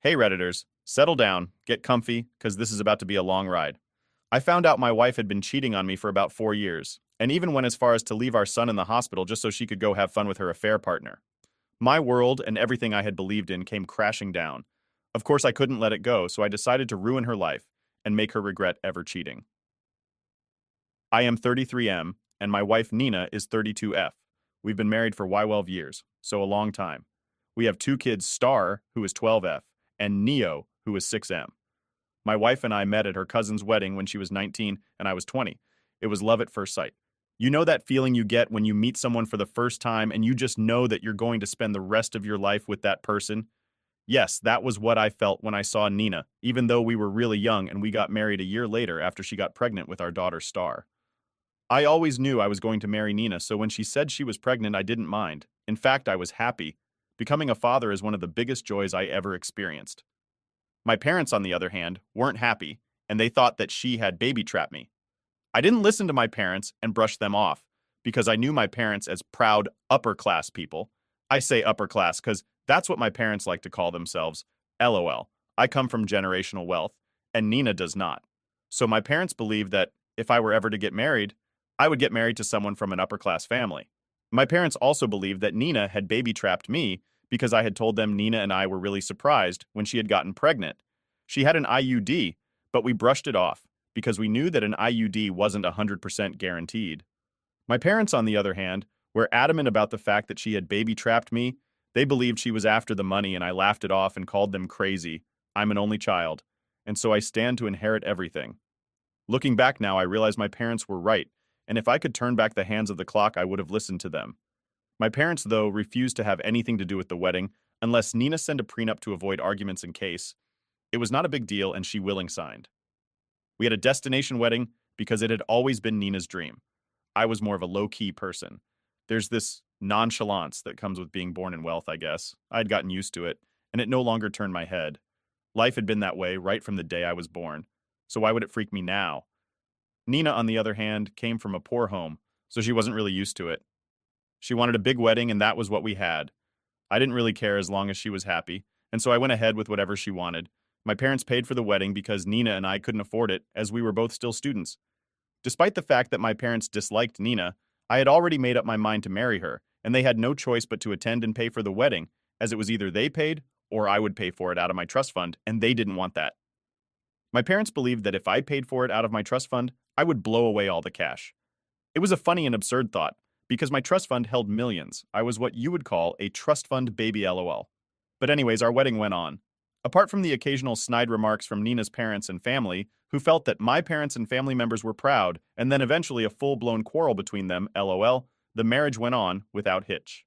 Hey Redditors, settle down, get comfy, because this is about to be a long ride. I found out my wife had been cheating on me for about 4 years, and even went as far as to leave our son in the hospital just so she could go have fun with her affair partner. My world and everything I had believed in came crashing down. Of course, I couldn't let it go, so I decided to ruin her life and make her regret ever cheating. I am 33M, and my wife Nina is 32F. We've been married for 12 years, so a long time. We have two kids, Star, who is 12F, and Neo, who is 6M. My wife and I met at her cousin's wedding when she was 19 and I was 20. It was love at first sight. You know that feeling you get when you meet someone for the first time and you just know that you're going to spend the rest of your life with that person? Yes, that was what I felt when I saw Nina, even though we were really young and we got married a year later after she got pregnant with our daughter Star. I always knew I was going to marry Nina, so when she said she was pregnant, I didn't mind. In fact, I was happy. Becoming a father is one of the biggest joys I ever experienced. My parents, on the other hand, weren't happy, and they thought that she had baby trapped me. I didn't listen to my parents and brush them off, because I knew my parents as proud, upper class people. I say upper class because that's what my parents like to call themselves. LOL. I come from generational wealth, and Nina does not. So my parents believed that if I were ever to get married, I would get married to someone from an upper class family. My parents also believed that Nina had baby trapped me because I had told them Nina and I were really surprised when she had gotten pregnant. She had an IUD, but we brushed it off because we knew that an IUD wasn't 100% guaranteed. My parents, on the other hand, were adamant about the fact that she had baby trapped me. They believed she was after the money, and I laughed it off and called them crazy. I'm an only child, and so I stand to inherit everything. Looking back now, I realize my parents were right, and if I could turn back the hands of the clock, I would have listened to them. My parents, though, refused to have anything to do with the wedding unless Nina sent a prenup to avoid arguments in case. It was not a big deal, and she willing signed. We had a destination wedding because it had always been Nina's dream. I was more of a low-key person. There's this nonchalance that comes with being born in wealth, I guess. I had gotten used to it, and it no longer turned my head. Life had been that way right from the day I was born, so why would it freak me now? Nina, on the other hand, came from a poor home, so she wasn't really used to it. She wanted a big wedding, and that was what we had. I didn't really care as long as she was happy, and so I went ahead with whatever she wanted. My parents paid for the wedding because Nina and I couldn't afford it, as we were both still students. Despite the fact that my parents disliked Nina, I had already made up my mind to marry her, and they had no choice but to attend and pay for the wedding, as it was either they paid or I would pay for it out of my trust fund, and they didn't want that. My parents believed that if I paid for it out of my trust fund, I would blow away all the cash. It was a funny and absurd thought, because my trust fund held millions. I was what you would call a trust fund baby LOL. But anyways, our wedding went on. Apart from the occasional snide remarks from Nina's parents and family, who felt that my parents and family members were proud, and then eventually a full-blown quarrel between them, LOL, the marriage went on without hitch.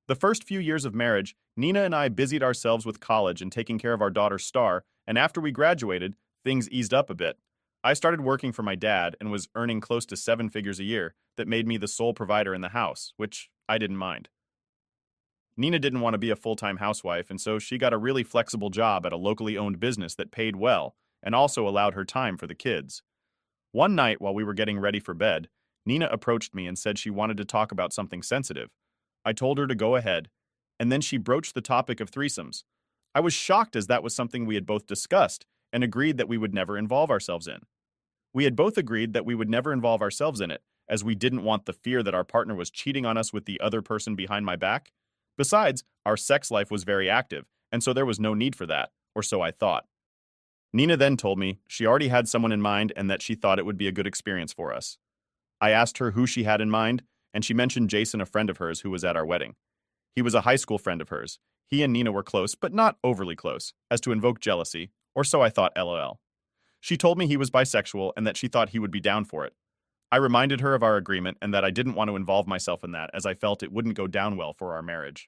The first few years of marriage, Nina and I busied ourselves with college and taking care of our daughter Star, and after we graduated, things eased up a bit. I started working for my dad and was earning close to 7 figures a year that made me the sole provider in the house, which I didn't mind. Nina didn't want to be a full-time housewife, and so she got a really flexible job at a locally owned business that paid well and also allowed her time for the kids. One night while we were getting ready for bed, Nina approached me and said she wanted to talk about something sensitive. I told her to go ahead, and then she broached the topic of threesomes. I was shocked as that was something we had both discussed and agreed that we would never involve ourselves in. We had both agreed that we would never involve ourselves in it, as we didn't want the fear that our partner was cheating on us with the other person behind my back. Besides, our sex life was very active, and so there was no need for that, or so I thought. Nina then told me she already had someone in mind and that she thought it would be a good experience for us. I asked her who she had in mind, and she mentioned Jason, a friend of hers who was at our wedding. He was a high school friend of hers. He and Nina were close, but not overly close, as to invoke jealousy, or so I thought LOL. She told me he was bisexual and that she thought he would be down for it. I reminded her of our agreement and that I didn't want to involve myself in that as I felt it wouldn't go down well for our marriage.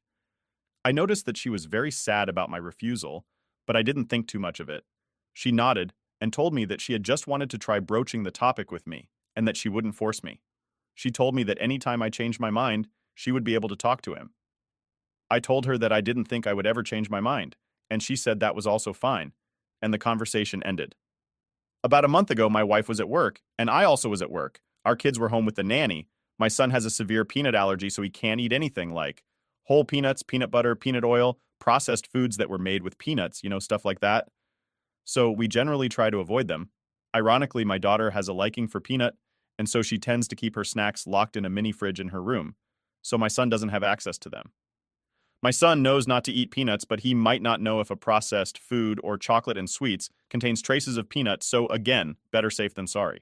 I noticed that she was very sad about my refusal, but I didn't think too much of it. She nodded and told me that she had just wanted to try broaching the topic with me and that she wouldn't force me. She told me that any time I changed my mind, she would be able to talk to him. I told her that I didn't think I would ever change my mind, and she said that was also fine, and the conversation ended. About a month ago, my wife was at work, and I also was at work. Our kids were home with the nanny. My son has a severe peanut allergy, so he can't eat anything like whole peanuts, peanut butter, peanut oil, processed foods that were made with peanuts, stuff like that. So we generally try to avoid them. Ironically, my daughter has a liking for peanut, and so she tends to keep her snacks locked in a mini fridge in her room, so my son doesn't have access to them. My son knows not to eat peanuts, but he might not know if a processed food or chocolate and sweets contains traces of peanuts, so again, better safe than sorry.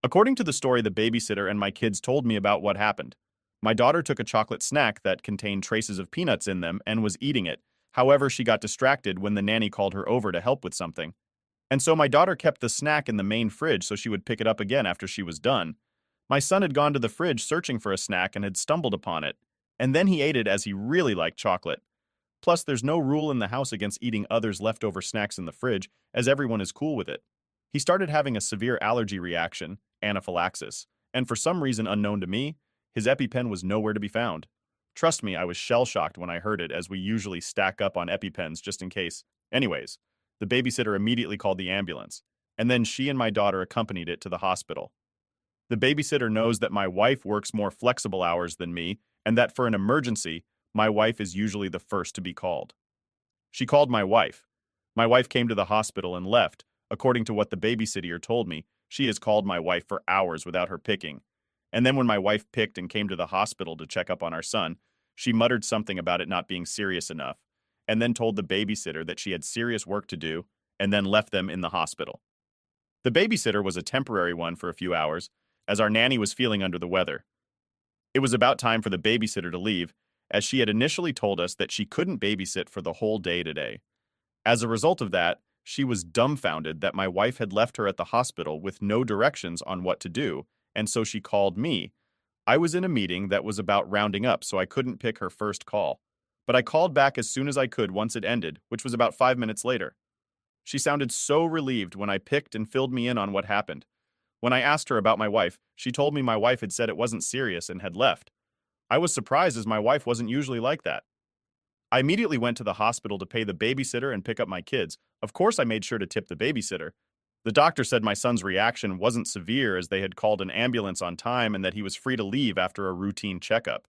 According to the story the babysitter and my kids told me about what happened, my daughter took a chocolate snack that contained traces of peanuts in them and was eating it. However, she got distracted when the nanny called her over to help with something. And so my daughter kept the snack in the main fridge so she would pick it up again after she was done. My son had gone to the fridge searching for a snack and had stumbled upon it, and then he ate it as he really liked chocolate. Plus, there's no rule in the house against eating others' leftover snacks in the fridge, as everyone is cool with it. He started having a severe allergy reaction, anaphylaxis, and for some reason unknown to me, his EpiPen was nowhere to be found. Trust me, I was shell-shocked when I heard it, as we usually stack up on EpiPens just in case. Anyways, the babysitter immediately called the ambulance, and then she and my daughter accompanied it to the hospital. The babysitter knows that my wife works more flexible hours than me, and that for an emergency, my wife is usually the first to be called. She called my wife. My wife came to the hospital and left. According to what the babysitter told me, she has called my wife for hours without her picking. And then when my wife picked and came to the hospital to check up on our son, she muttered something about it not being serious enough, and then told the babysitter that she had serious work to do, and then left them in the hospital. The babysitter was a temporary one for a few hours, as our nanny was feeling under the weather. It was about time for the babysitter to leave, as she had initially told us that she couldn't babysit for the whole day today. As a result of that, she was dumbfounded that my wife had left her at the hospital with no directions on what to do, and so she called me. I was in a meeting that was about rounding up, so I couldn't pick her first call. But I called back as soon as I could once it ended, which was about 5 minutes later. She sounded so relieved when I picked and filled me in on what happened. When I asked her about my wife, she told me my wife had said it wasn't serious and had left. I was surprised as my wife wasn't usually like that. I immediately went to the hospital to pay the babysitter and pick up my kids. Of course, I made sure to tip the babysitter. The doctor said my son's reaction wasn't severe as they had called an ambulance on time and that he was free to leave after a routine checkup.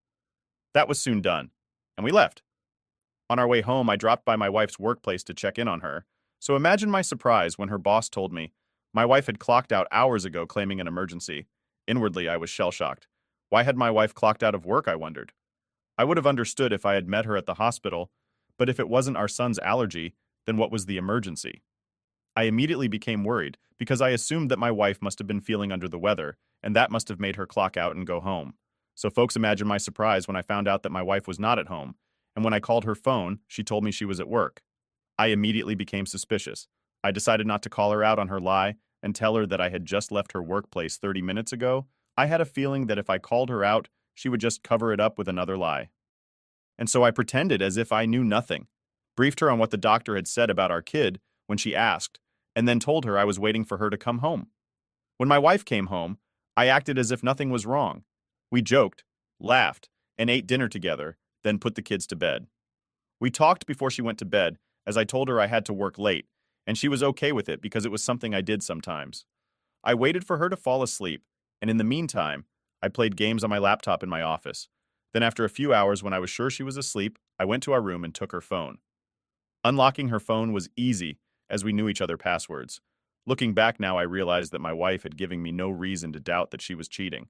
That was soon done, and we left. On our way home, I dropped by my wife's workplace to check in on her. So imagine my surprise when her boss told me my wife had clocked out hours ago claiming an emergency. Inwardly, I was shell-shocked. Why had my wife clocked out of work, I wondered. I would have understood if I had met her at the hospital, but if it wasn't our son's allergy, then what was the emergency? I immediately became worried because I assumed that my wife must have been feeling under the weather, and that must have made her clock out and go home. So folks imagine my surprise when I found out that my wife was not at home, and when I called her phone, she told me she was at work. I immediately became suspicious. I decided not to call her out on her lie and tell her that I had just left her workplace 30 minutes ago. I had a feeling that if I called her out, she would just cover it up with another lie. And so I pretended as if I knew nothing, briefed her on what the doctor had said about our kid when she asked, and then told her I was waiting for her to come home. When my wife came home, I acted as if nothing was wrong. We joked, laughed, and ate dinner together, then put the kids to bed. We talked before she went to bed, as I told her I had to work late, and she was okay with it because it was something I did sometimes. I waited for her to fall asleep, and in the meantime, I played games on my laptop in my office. Then after a few hours when I was sure she was asleep, I went to our room and took her phone. Unlocking her phone was easy, as we knew each other passwords. Looking back now, I realized that my wife had given me no reason to doubt that she was cheating.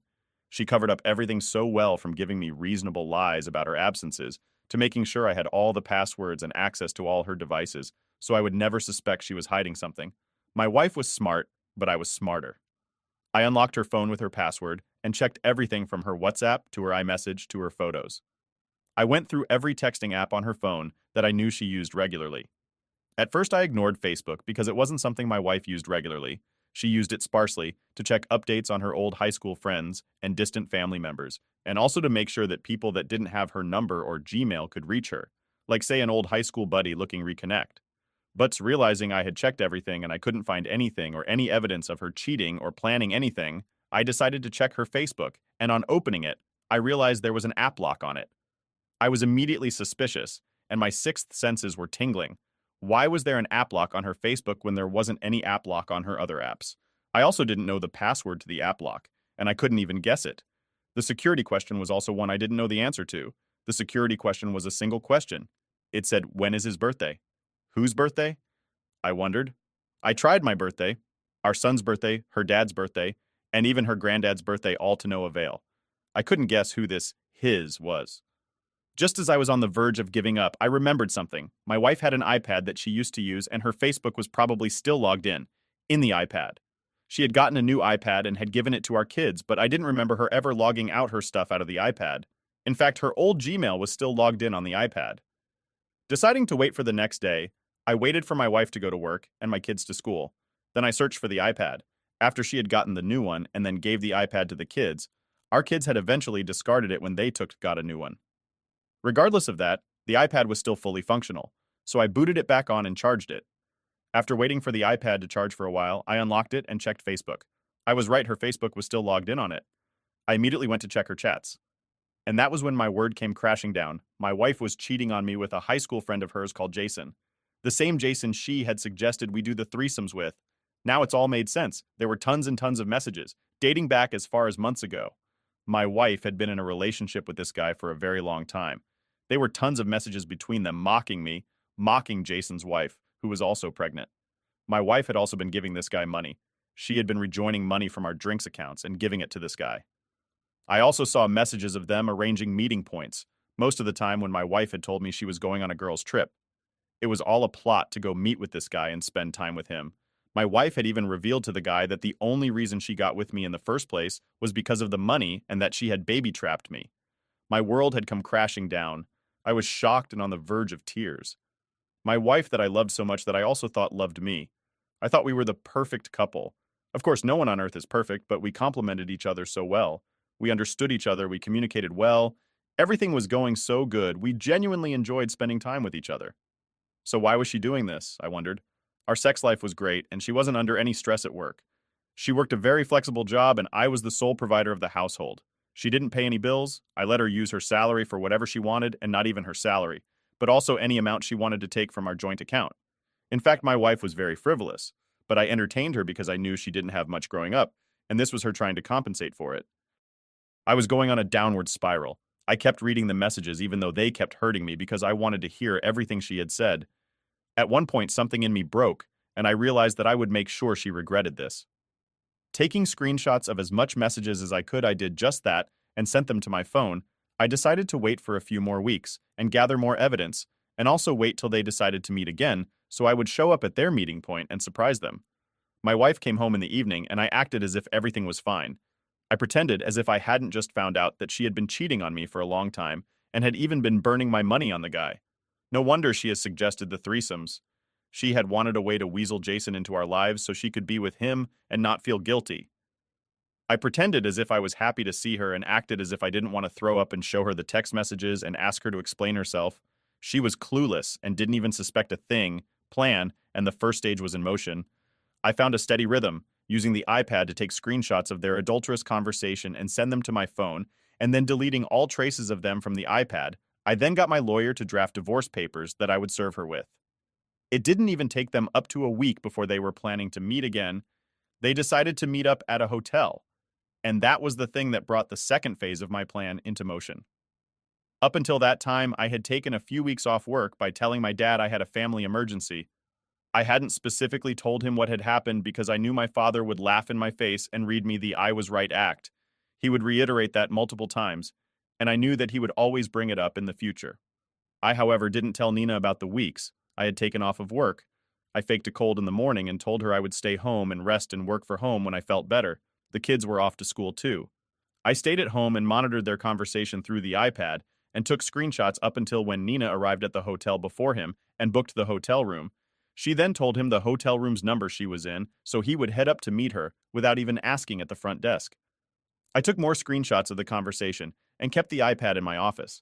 She covered up everything so well, from giving me reasonable lies about her absences to making sure I had all the passwords and access to all her devices, so I would never suspect she was hiding something. My wife was smart, but I was smarter. I unlocked her phone with her password and checked everything from her WhatsApp to her iMessage to her photos. I went through every texting app on her phone that I knew she used regularly. At first, I ignored Facebook because it wasn't something my wife used regularly. She used it sparsely to check updates on her old high school friends and distant family members, and also to make sure that people that didn't have her number or Gmail could reach her, like say an old high school buddy looking reconnect. But realizing I had checked everything and I couldn't find anything or any evidence of her cheating or planning anything, I decided to check her Facebook, and on opening it, I realized there was an app lock on it. I was immediately suspicious, and my sixth senses were tingling. Why was there an app lock on her Facebook when there wasn't any app lock on her other apps? I also didn't know the password to the app lock, and I couldn't even guess it. The security question was also one I didn't know the answer to. The security question was a single question. It said, when is his birthday? Whose birthday? I wondered. I tried my birthday, our son's birthday, her dad's birthday, and even her granddad's birthday, all to no avail. I couldn't guess who this his was. Just as I was on the verge of giving up, I remembered something. My wife had an iPad that she used to use, and her Facebook was probably still logged in the iPad. She had gotten a new iPad and had given it to our kids, but I didn't remember her ever logging out her stuff out of the iPad. In fact, her old Gmail was still logged in on the iPad. Deciding to wait for the next day, I waited for my wife to go to work and my kids to school. Then I searched for the iPad. After she had gotten the new one and then gave the iPad to the kids, our kids had eventually discarded it when they got a new one. Regardless of that, the iPad was still fully functional, so I booted it back on and charged it. After waiting for the iPad to charge for a while, I unlocked it and checked Facebook. I was right, her Facebook was still logged in on it. I immediately went to check her chats. And that was when my word came crashing down. My wife was cheating on me with a high school friend of hers called Jason. The same Jason she had suggested we do the threesomes with. Now it's all made sense. There were tons and tons of messages, dating back as far as months ago. My wife had been in a relationship with this guy for a very long time. There were tons of messages between them mocking me, mocking Jason's wife, who was also pregnant. My wife had also been giving this guy money. She had been rejoining money from our drinks accounts and giving it to this guy. I also saw messages of them arranging meeting points, most of the time when my wife had told me she was going on a girl's trip. It was all a plot to go meet with this guy and spend time with him. My wife had even revealed to the guy that the only reason she got with me in the first place was because of the money and that she had baby-trapped me. My world had come crashing down. I was shocked and on the verge of tears. My wife that I loved so much that I also thought loved me. I thought we were the perfect couple. Of course, no one on earth is perfect, but we complemented each other so well. We understood each other, we communicated well. Everything was going so good, we genuinely enjoyed spending time with each other. So why was she doing this, I wondered. Our sex life was great, and she wasn't under any stress at work. She worked a very flexible job, and I was the sole provider of the household. She didn't pay any bills. I let her use her salary for whatever she wanted, and not even her salary, but also any amount she wanted to take from our joint account. In fact, my wife was very frivolous, but I entertained her because I knew she didn't have much growing up, and this was her trying to compensate for it. I was going on a downward spiral. I kept reading the messages even though they kept hurting me because I wanted to hear everything she had said. At one point, something in me broke, and I realized that I would make sure she regretted this. Taking screenshots of as much messages as I could, I did just that and sent them to my phone. I decided to wait for a few more weeks and gather more evidence, and also wait till they decided to meet again so I would show up at their meeting point and surprise them. My wife came home in the evening, and I acted as if everything was fine. I pretended as if I hadn't just found out that she had been cheating on me for a long time and had even been burning my money on the guy. No wonder she has suggested the threesomes. She had wanted a way to weasel Jason into our lives so she could be with him and not feel guilty. I pretended as if I was happy to see her and acted as if I didn't want to throw up and show her the text messages and ask her to explain herself. She was clueless and didn't even suspect a plan, and the first stage was in motion. I found a steady rhythm, using the iPad to take screenshots of their adulterous conversation and send them to my phone, and then deleting all traces of them from the iPad. I then got my lawyer to draft divorce papers that I would serve her with. It didn't even take them up to a week before they were planning to meet again. They decided to meet up at a hotel, and that was the thing that brought the second phase of my plan into motion. Up until that time, I had taken a few weeks off work by telling my dad I had a family emergency. I hadn't specifically told him what had happened because I knew my father would laugh in my face and read me the I was right act. He would reiterate that multiple times, and I knew that he would always bring it up in the future. I, however, didn't tell Nina about the weeks I had taken off of work. I faked a cold in the morning and told her I would stay home and rest and work for home when I felt better. The kids were off to school too. I stayed at home and monitored their conversation through the iPad and took screenshots up until when Nina arrived at the hotel before him and booked the hotel room. She then told him the hotel room's number she was in, so he would head up to meet her without even asking at the front desk. I took more screenshots of the conversation and kept the iPad in my office.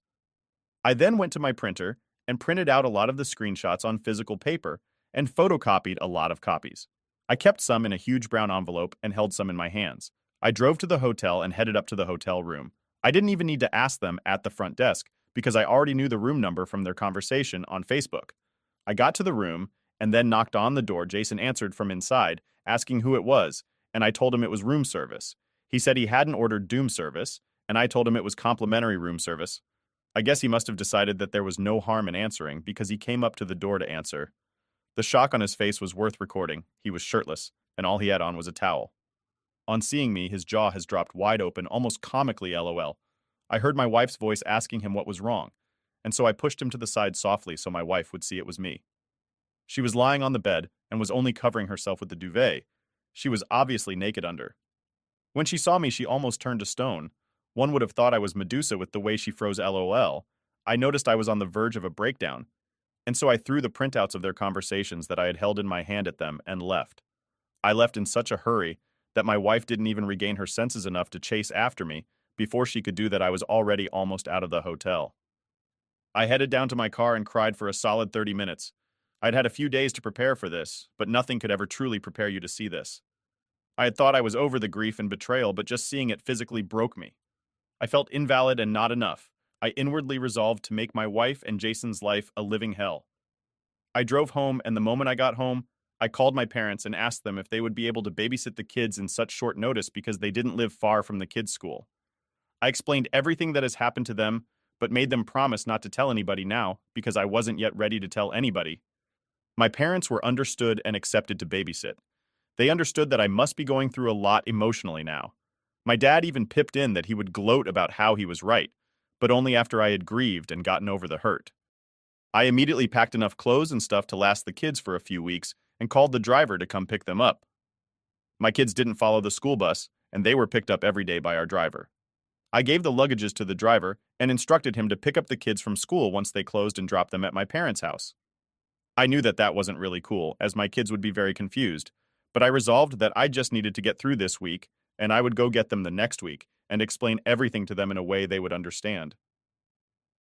I then went to my printer and printed out a lot of the screenshots on physical paper and photocopied a lot of copies. I kept some in a huge brown envelope and held some in my hands. I drove to the hotel and headed up to the hotel room. I didn't even need to ask them at the front desk because I already knew the room number from their conversation on Facebook. I got to the room and then knocked on the door. Jason answered from inside, asking who it was, and I told him it was room service. He said he hadn't ordered Doom service, and I told him it was complimentary room service. I guess he must have decided that there was no harm in answering because he came up to the door to answer. The shock on his face was worth recording. He was shirtless, and all he had on was a towel. On seeing me, his jaw has dropped wide open, almost comically LOL. I heard my wife's voice asking him what was wrong, and so I pushed him to the side softly so my wife would see it was me. She was lying on the bed and was only covering herself with the duvet. She was obviously naked under. When she saw me, she almost turned to stone. One would have thought I was Medusa with the way she froze LOL. I noticed I was on the verge of a breakdown, and so I threw the printouts of their conversations that I had held in my hand at them and left. I left in such a hurry that my wife didn't even regain her senses enough to chase after me. Before she could do that, I was already almost out of the hotel. I headed down to my car and cried for a solid 30 minutes. I'd had a few days to prepare for this, but nothing could ever truly prepare you to see this. I had thought I was over the grief and betrayal, but just seeing it physically broke me. I felt invalid and not enough. I inwardly resolved to make my wife and Jason's life a living hell. I drove home, and the moment I got home, I called my parents and asked them if they would be able to babysit the kids in such short notice because they didn't live far from the kids' school. I explained everything that has happened to them, but made them promise not to tell anybody now because I wasn't yet ready to tell anybody. My parents were understood and accepted to babysit. They understood that I must be going through a lot emotionally now. My dad even pipped in that he would gloat about how he was right, but only after I had grieved and gotten over the hurt. I immediately packed enough clothes and stuff to last the kids for a few weeks and called the driver to come pick them up. My kids didn't follow the school bus, and they were picked up every day by our driver. I gave the luggages to the driver and instructed him to pick up the kids from school once they closed and drop them at my parents' house. I knew that that wasn't really cool, as my kids would be very confused, but I resolved that I just needed to get through this week, and I would go get them the next week and explain everything to them in a way they would understand.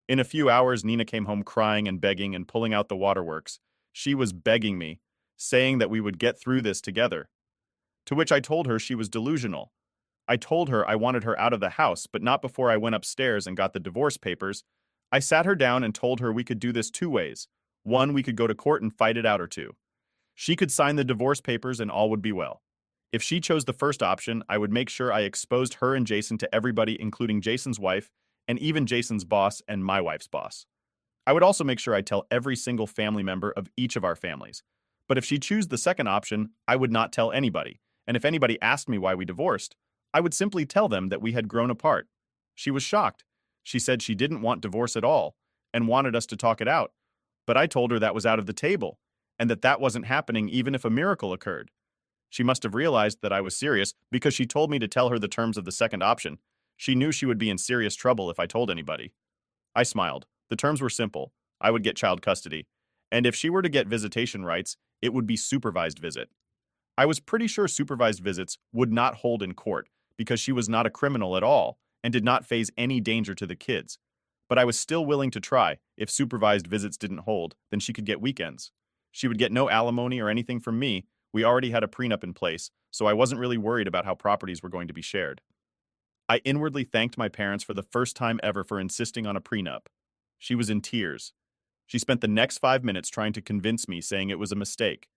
In a few hours, Nina came home crying and begging and pulling out the waterworks. She was begging me, saying that we would get through this together. To which I told her she was delusional. I told her I wanted her out of the house, but not before I went upstairs and got the divorce papers. I sat her down and told her we could do this two ways. One, we could go to court and fight it out, or two, she could sign the divorce papers and all would be well. If she chose the first option, I would make sure I exposed her and Jason to everybody, including Jason's wife, and even Jason's boss and my wife's boss. I would also make sure I tell every single family member of each of our families. But if she chose the second option, I would not tell anybody, and if anybody asked me why we divorced, I would simply tell them that we had grown apart. She was shocked. She said she didn't want divorce at all, and wanted us to talk it out. But I told her that was out of the table, and that that wasn't happening even if a miracle occurred. She must have realized that I was serious because she told me to tell her the terms of the second option. She knew she would be in serious trouble if I told anybody. I smiled. The terms were simple. I would get child custody, and if she were to get visitation rights, it would be supervised visit. I was pretty sure supervised visits would not hold in court because she was not a criminal at all and did not face any danger to the kids. But I was still willing to try. If supervised visits didn't hold, then she could get weekends. She would get no alimony or anything from me. We already had a prenup in place, so I wasn't really worried about how properties were going to be shared. I inwardly thanked my parents for the first time ever for insisting on a prenup. She was in tears. She spent the next 5 minutes trying to convince me, saying it was a mistake.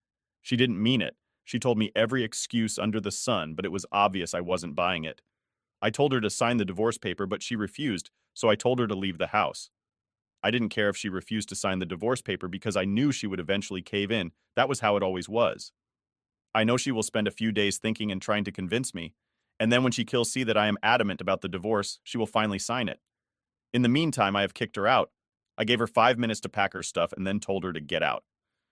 She didn't mean it. She told me every excuse under the sun, but it was obvious I wasn't buying it. I told her to sign the divorce paper, but she refused, so I told her to leave the house. I didn't care if she refused to sign the divorce paper because I knew she would eventually cave in. That was how it always was. I know she will spend a few days thinking and trying to convince me, and then when she kills see that I am adamant about the divorce, she will finally sign it. In the meantime, I have kicked her out. I gave her 5 minutes to pack her stuff and then told her to get out.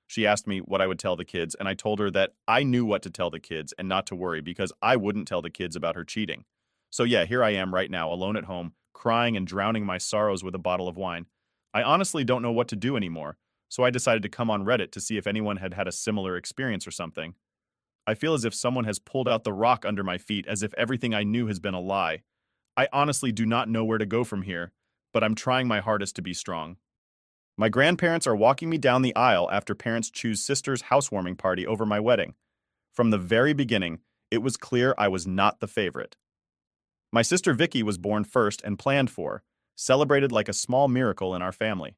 She asked me what I would tell the kids, and I told her that I knew what to tell the kids and not to worry because I wouldn't tell the kids about her cheating. So yeah, here I am right now, alone at home, crying and drowning my sorrows with a bottle of wine. I honestly don't know what to do anymore, so I decided to come on Reddit to see if anyone had had a similar experience or something. I feel as if someone has pulled out the rock under my feet, as if everything I knew has been a lie. I honestly do not know where to go from here, but I'm trying my hardest to be strong. My grandparents are walking me down the aisle after parents choose sister's housewarming party over my wedding. From the very beginning, it was clear I was not the favorite. My sister Vicky was born first and planned for, celebrated like a small miracle in our family.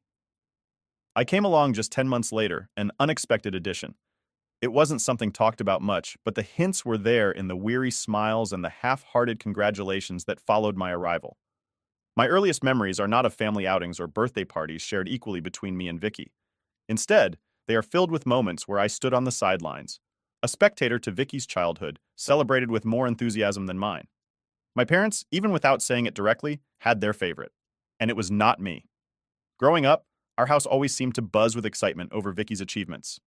I came along just 10 months later, an unexpected addition. It wasn't something talked about much, but the hints were there in the weary smiles and the half-hearted congratulations that followed my arrival. My earliest memories are not of family outings or birthday parties shared equally between me and Vicky. Instead, they are filled with moments where I stood on the sidelines, a spectator to Vicky's childhood, celebrated with more enthusiasm than mine. My parents, even without saying it directly, had their favorite, and it was not me. Growing up, our house always seemed to buzz with excitement over Vicky's achievements.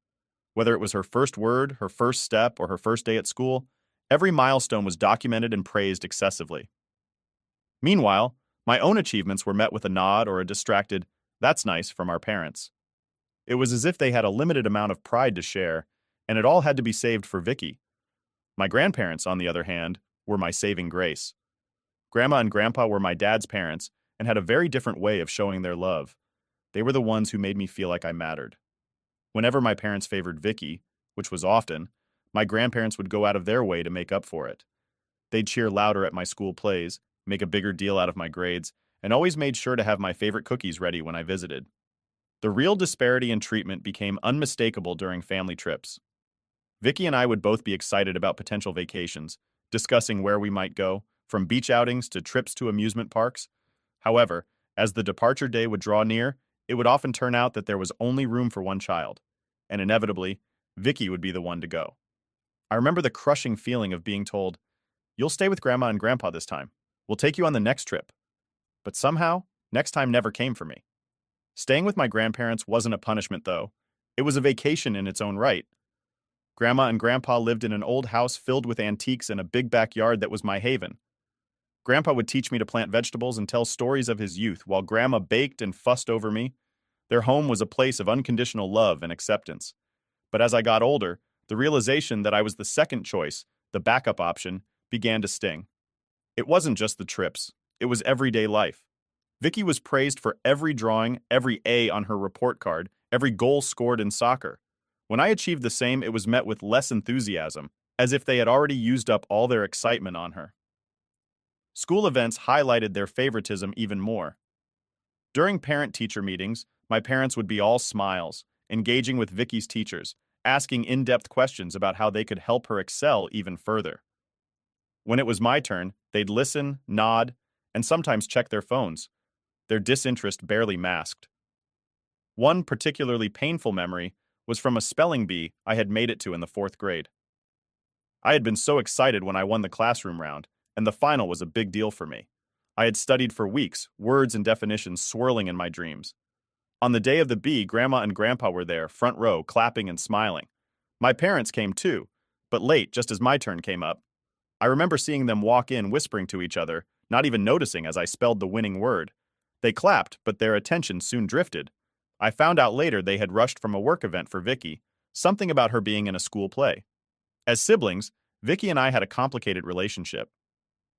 Whether it was her first word, her first step, or her first day at school, every milestone was documented and praised excessively. Meanwhile, my own achievements were met with a nod or a distracted, "That's nice," from our parents. It was as if they had a limited amount of pride to share, and it all had to be saved for Vicky. My grandparents, on the other hand, were my saving grace. Grandma and Grandpa were my dad's parents and had a very different way of showing their love. They were the ones who made me feel like I mattered. Whenever my parents favored Vicky, which was often, my grandparents would go out of their way to make up for it. They'd cheer louder at my school plays, make a bigger deal out of my grades, and always made sure to have my favorite cookies ready when I visited. The real disparity in treatment became unmistakable during family trips. Vicky and I would both be excited about potential vacations, discussing where we might go, from beach outings to trips to amusement parks. However, as the departure day would draw near, it would often turn out that there was only room for one child, and inevitably, Vicky would be the one to go. I remember the crushing feeling of being told, "You'll stay with Grandma and Grandpa this time. We'll take you on the next trip." But somehow, next time never came for me. Staying with my grandparents wasn't a punishment, though. It was a vacation in its own right. Grandma and Grandpa lived in an old house filled with antiques and a big backyard that was my haven. Grandpa would teach me to plant vegetables and tell stories of his youth while Grandma baked and fussed over me. Their home was a place of unconditional love and acceptance. But as I got older, the realization that I was the second choice, the backup option, began to sting. It wasn't just the trips. It was everyday life. Vicky was praised for every drawing, every A on her report card, every goal scored in soccer. When I achieved the same, it was met with less enthusiasm, as if they had already used up all their excitement on her. School events highlighted their favoritism even more. During parent-teacher meetings, my parents would be all smiles, engaging with Vicky's teachers, asking in-depth questions about how they could help her excel even further. When it was my turn, they'd listen, nod, and sometimes check their phones, their disinterest barely masked. One particularly painful memory was from a spelling bee I had made it to in the 4th grade. I had been so excited when I won the classroom round, and the final was a big deal for me. I had studied for weeks, words and definitions swirling in my dreams. On the day of the bee, Grandma and Grandpa were there, front row, clapping and smiling. My parents came too, but late, just as my turn came up. I remember seeing them walk in whispering to each other, not even noticing as I spelled the winning word. They clapped, but their attention soon drifted. I found out later they had rushed from a work event for Vicky, something about her being in a school play. As siblings, Vicky and I had a complicated relationship.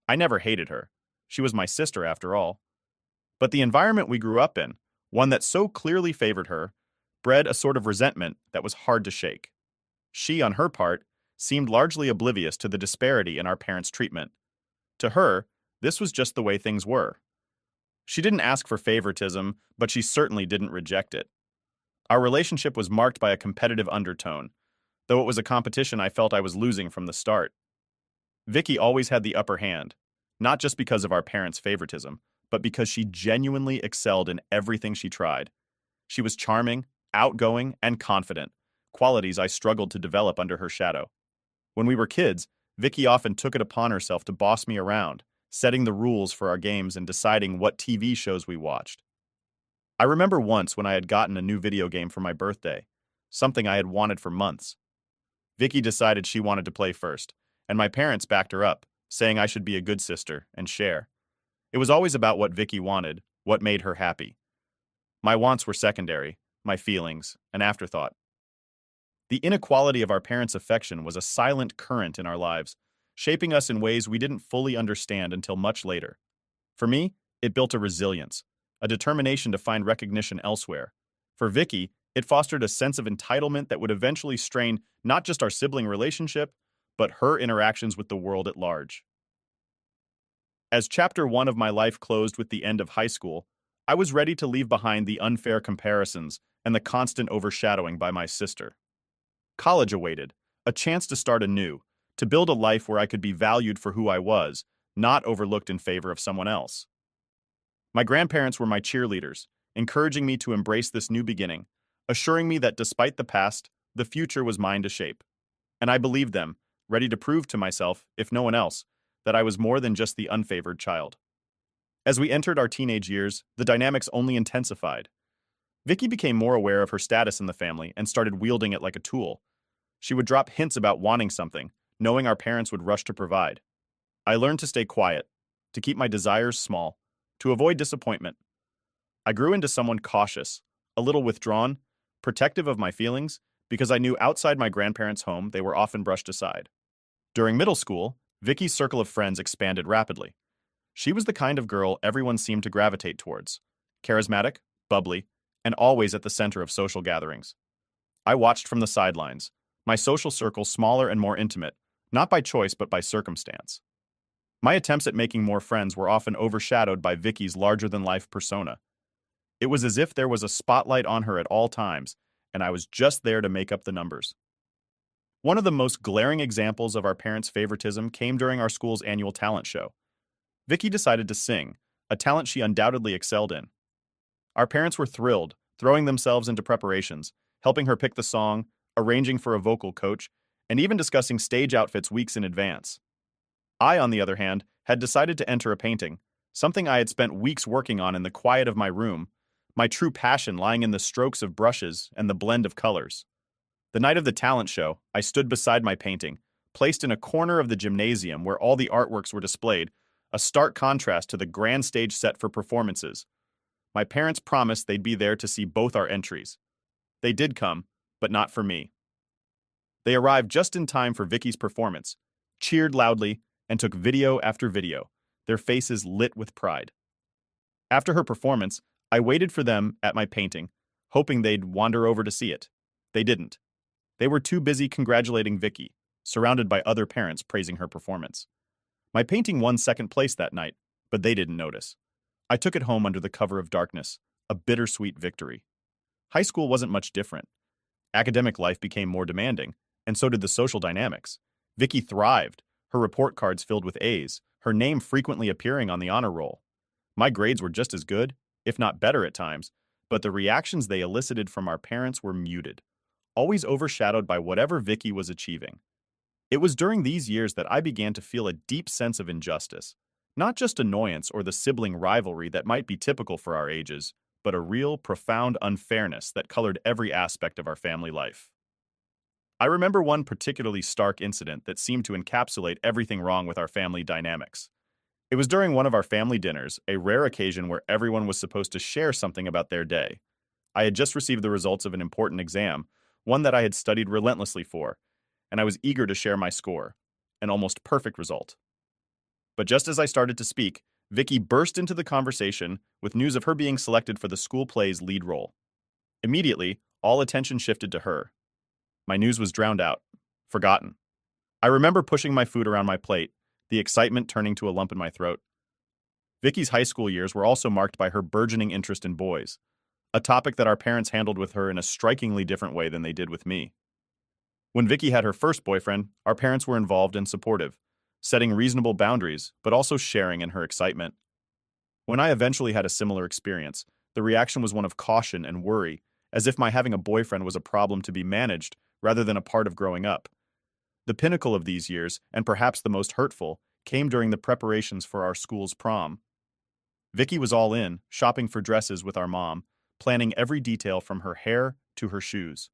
I never hated her. She was my sister after all. But the environment we grew up in, one that so clearly favored her, bred a sort of resentment that was hard to shake. She, on her part, seemed largely oblivious to the disparity in our parents' treatment. To her, this was just the way things were. She didn't ask for favoritism, but she certainly didn't reject it. Our relationship was marked by a competitive undertone, though it was a competition I felt I was losing from the start. Vicky always had the upper hand, not just because of our parents' favoritism, but because she genuinely excelled in everything she tried. She was charming, outgoing, and confident, qualities I struggled to develop under her shadow. When we were kids, Vicky often took it upon herself to boss me around, setting the rules for our games and deciding what TV shows we watched. I remember once when I had gotten a new video game for my birthday, something I had wanted for months. Vicky decided she wanted to play first, and my parents backed her up, saying I should be a good sister and share. It was always about what Vicky wanted, what made her happy. My wants were secondary, my feelings, an afterthought. The inequality of our parents' affection was a silent current in our lives, shaping us in ways we didn't fully understand until much later. For me, it built a resilience, a determination to find recognition elsewhere. For Vicky, it fostered a sense of entitlement that would eventually strain not just our sibling relationship, but her interactions with the world at large. As chapter 1 of my life closed with the end of high school, I was ready to leave behind the unfair comparisons and the constant overshadowing by my sister. College awaited, a chance to start anew, to build a life where I could be valued for who I was, not overlooked in favor of someone else. My grandparents were my cheerleaders, encouraging me to embrace this new beginning, assuring me that despite the past, the future was mine to shape. And I believed them, ready to prove to myself, if no one else, that I was more than just the unfavored child. As we entered our teenage years, the dynamics only intensified. Vicky became more aware of her status in the family and started wielding it like a tool. She would drop hints about wanting something, knowing our parents would rush to provide. I learned to stay quiet, to keep my desires small, to avoid disappointment. I grew into someone cautious, a little withdrawn, protective of my feelings, because I knew outside my grandparents' home they were often brushed aside. During middle school, Vicky's circle of friends expanded rapidly. She was the kind of girl everyone seemed to gravitate towards, charismatic, bubbly, and always at the center of social gatherings. I watched from the sidelines, my social circle smaller and more intimate, not by choice but by circumstance. My attempts at making more friends were often overshadowed by Vicky's larger-than-life persona. It was as if there was a spotlight on her at all times, and I was just there to make up the numbers. One of the most glaring examples of our parents' favoritism came during our school's annual talent show. Vicky decided to sing, a talent she undoubtedly excelled in. Our parents were thrilled, throwing themselves into preparations, helping her pick the song, arranging for a vocal coach, and even discussing stage outfits weeks in advance. I, on the other hand, had decided to enter a painting, something I had spent weeks working on in the quiet of my room, my true passion lying in the strokes of brushes and the blend of colors. The night of the talent show, I stood beside my painting, placed in a corner of the gymnasium where all the artworks were displayed, a stark contrast to the grand stage set for performances. My parents promised they'd be there to see both our entries. They did come, but not for me. They arrived just in time for Vicky's performance, cheered loudly, and took video after video, their faces lit with pride. After her performance, I waited for them at my painting, hoping they'd wander over to see it. They didn't. They were too busy congratulating Vicky, surrounded by other parents praising her performance. My painting won second place that night, but they didn't notice. I took it home under the cover of darkness, a bittersweet victory. High school wasn't much different. Academic life became more demanding, and so did the social dynamics. Vicky thrived, her report cards filled with A's, her name frequently appearing on the honor roll. My grades were just as good, if not better at times, but the reactions they elicited from our parents were muted, always overshadowed by whatever Vicky was achieving. It was during these years that I began to feel a deep sense of injustice, not just annoyance or the sibling rivalry that might be typical for our ages, but a real, profound unfairness that colored every aspect of our family life. I remember one particularly stark incident that seemed to encapsulate everything wrong with our family dynamics. It was during one of our family dinners, a rare occasion where everyone was supposed to share something about their day. I had just received the results of an important exam, one that I had studied relentlessly for, and I was eager to share my score, an almost perfect result. But just as I started to speak, Vicky burst into the conversation with news of her being selected for the school play's lead role. Immediately, all attention shifted to her. My news was drowned out, forgotten. I remember pushing my food around my plate, the excitement turning to a lump in my throat. Vicky's high school years were also marked by her burgeoning interest in boys, a topic that our parents handled with her in a strikingly different way than they did with me. When Vicky had her first boyfriend, our parents were involved and supportive, setting reasonable boundaries, but also sharing in her excitement. When I eventually had a similar experience, the reaction was one of caution and worry, as if my having a boyfriend was a problem to be managed rather than a part of growing up. The pinnacle of these years, and perhaps the most hurtful, came during the preparations for our school's prom. Vicky was all in, shopping for dresses with our mom, planning every detail from her hair to her shoes.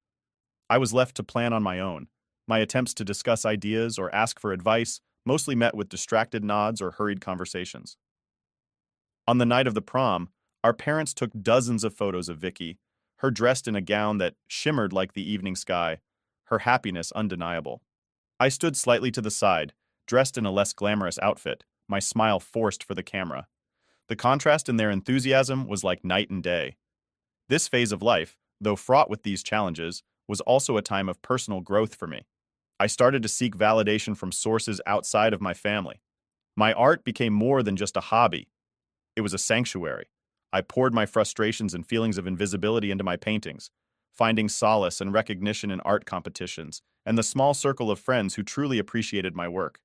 I was left to plan on my own. My attempts to discuss ideas or ask for advice mostly met with distracted nods or hurried conversations. On the night of the prom, our parents took dozens of photos of Vicky, her dressed in a gown that shimmered like the evening sky, her happiness undeniable. I stood slightly to the side, dressed in a less glamorous outfit, my smile forced for the camera. The contrast in their enthusiasm was like night and day. This phase of life, though fraught with these challenges, was also a time of personal growth for me. I started to seek validation from sources outside of my family. My art became more than just a hobby. It was a sanctuary. I poured my frustrations and feelings of invisibility into my paintings, finding solace and recognition in art competitions and the small circle of friends who truly appreciated my work.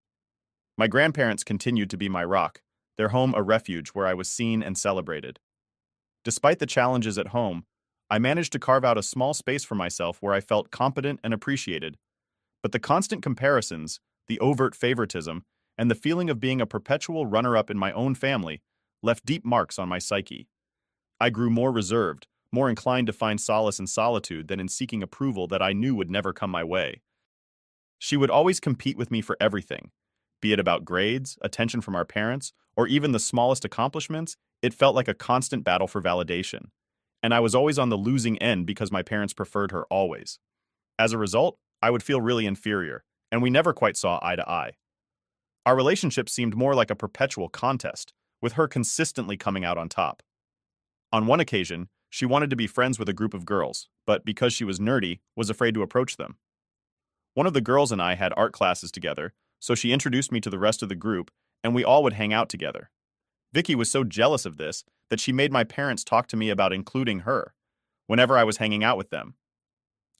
My grandparents continued to be my rock, their home a refuge where I was seen and celebrated. Despite the challenges at home, I managed to carve out a small space for myself where I felt competent and appreciated. But the constant comparisons, the overt favoritism, and the feeling of being a perpetual runner-up in my own family left deep marks on my psyche. I grew more reserved, more inclined to find solace in solitude than in seeking approval that I knew would never come my way. She would always compete with me for everything. Be it about grades, attention from our parents, or even the smallest accomplishments, it felt like a constant battle for validation. And I was always on the losing end because my parents preferred her always. As a result, I would feel really inferior, and we never quite saw eye to eye. Our relationship seemed more like a perpetual contest, with her consistently coming out on top. On one occasion, she wanted to be friends with a group of girls, but because she was nerdy, was afraid to approach them. One of the girls and I had art classes together, so she introduced me to the rest of the group, and we all would hang out together. Vicky was so jealous of this that she made my parents talk to me about including her whenever I was hanging out with them.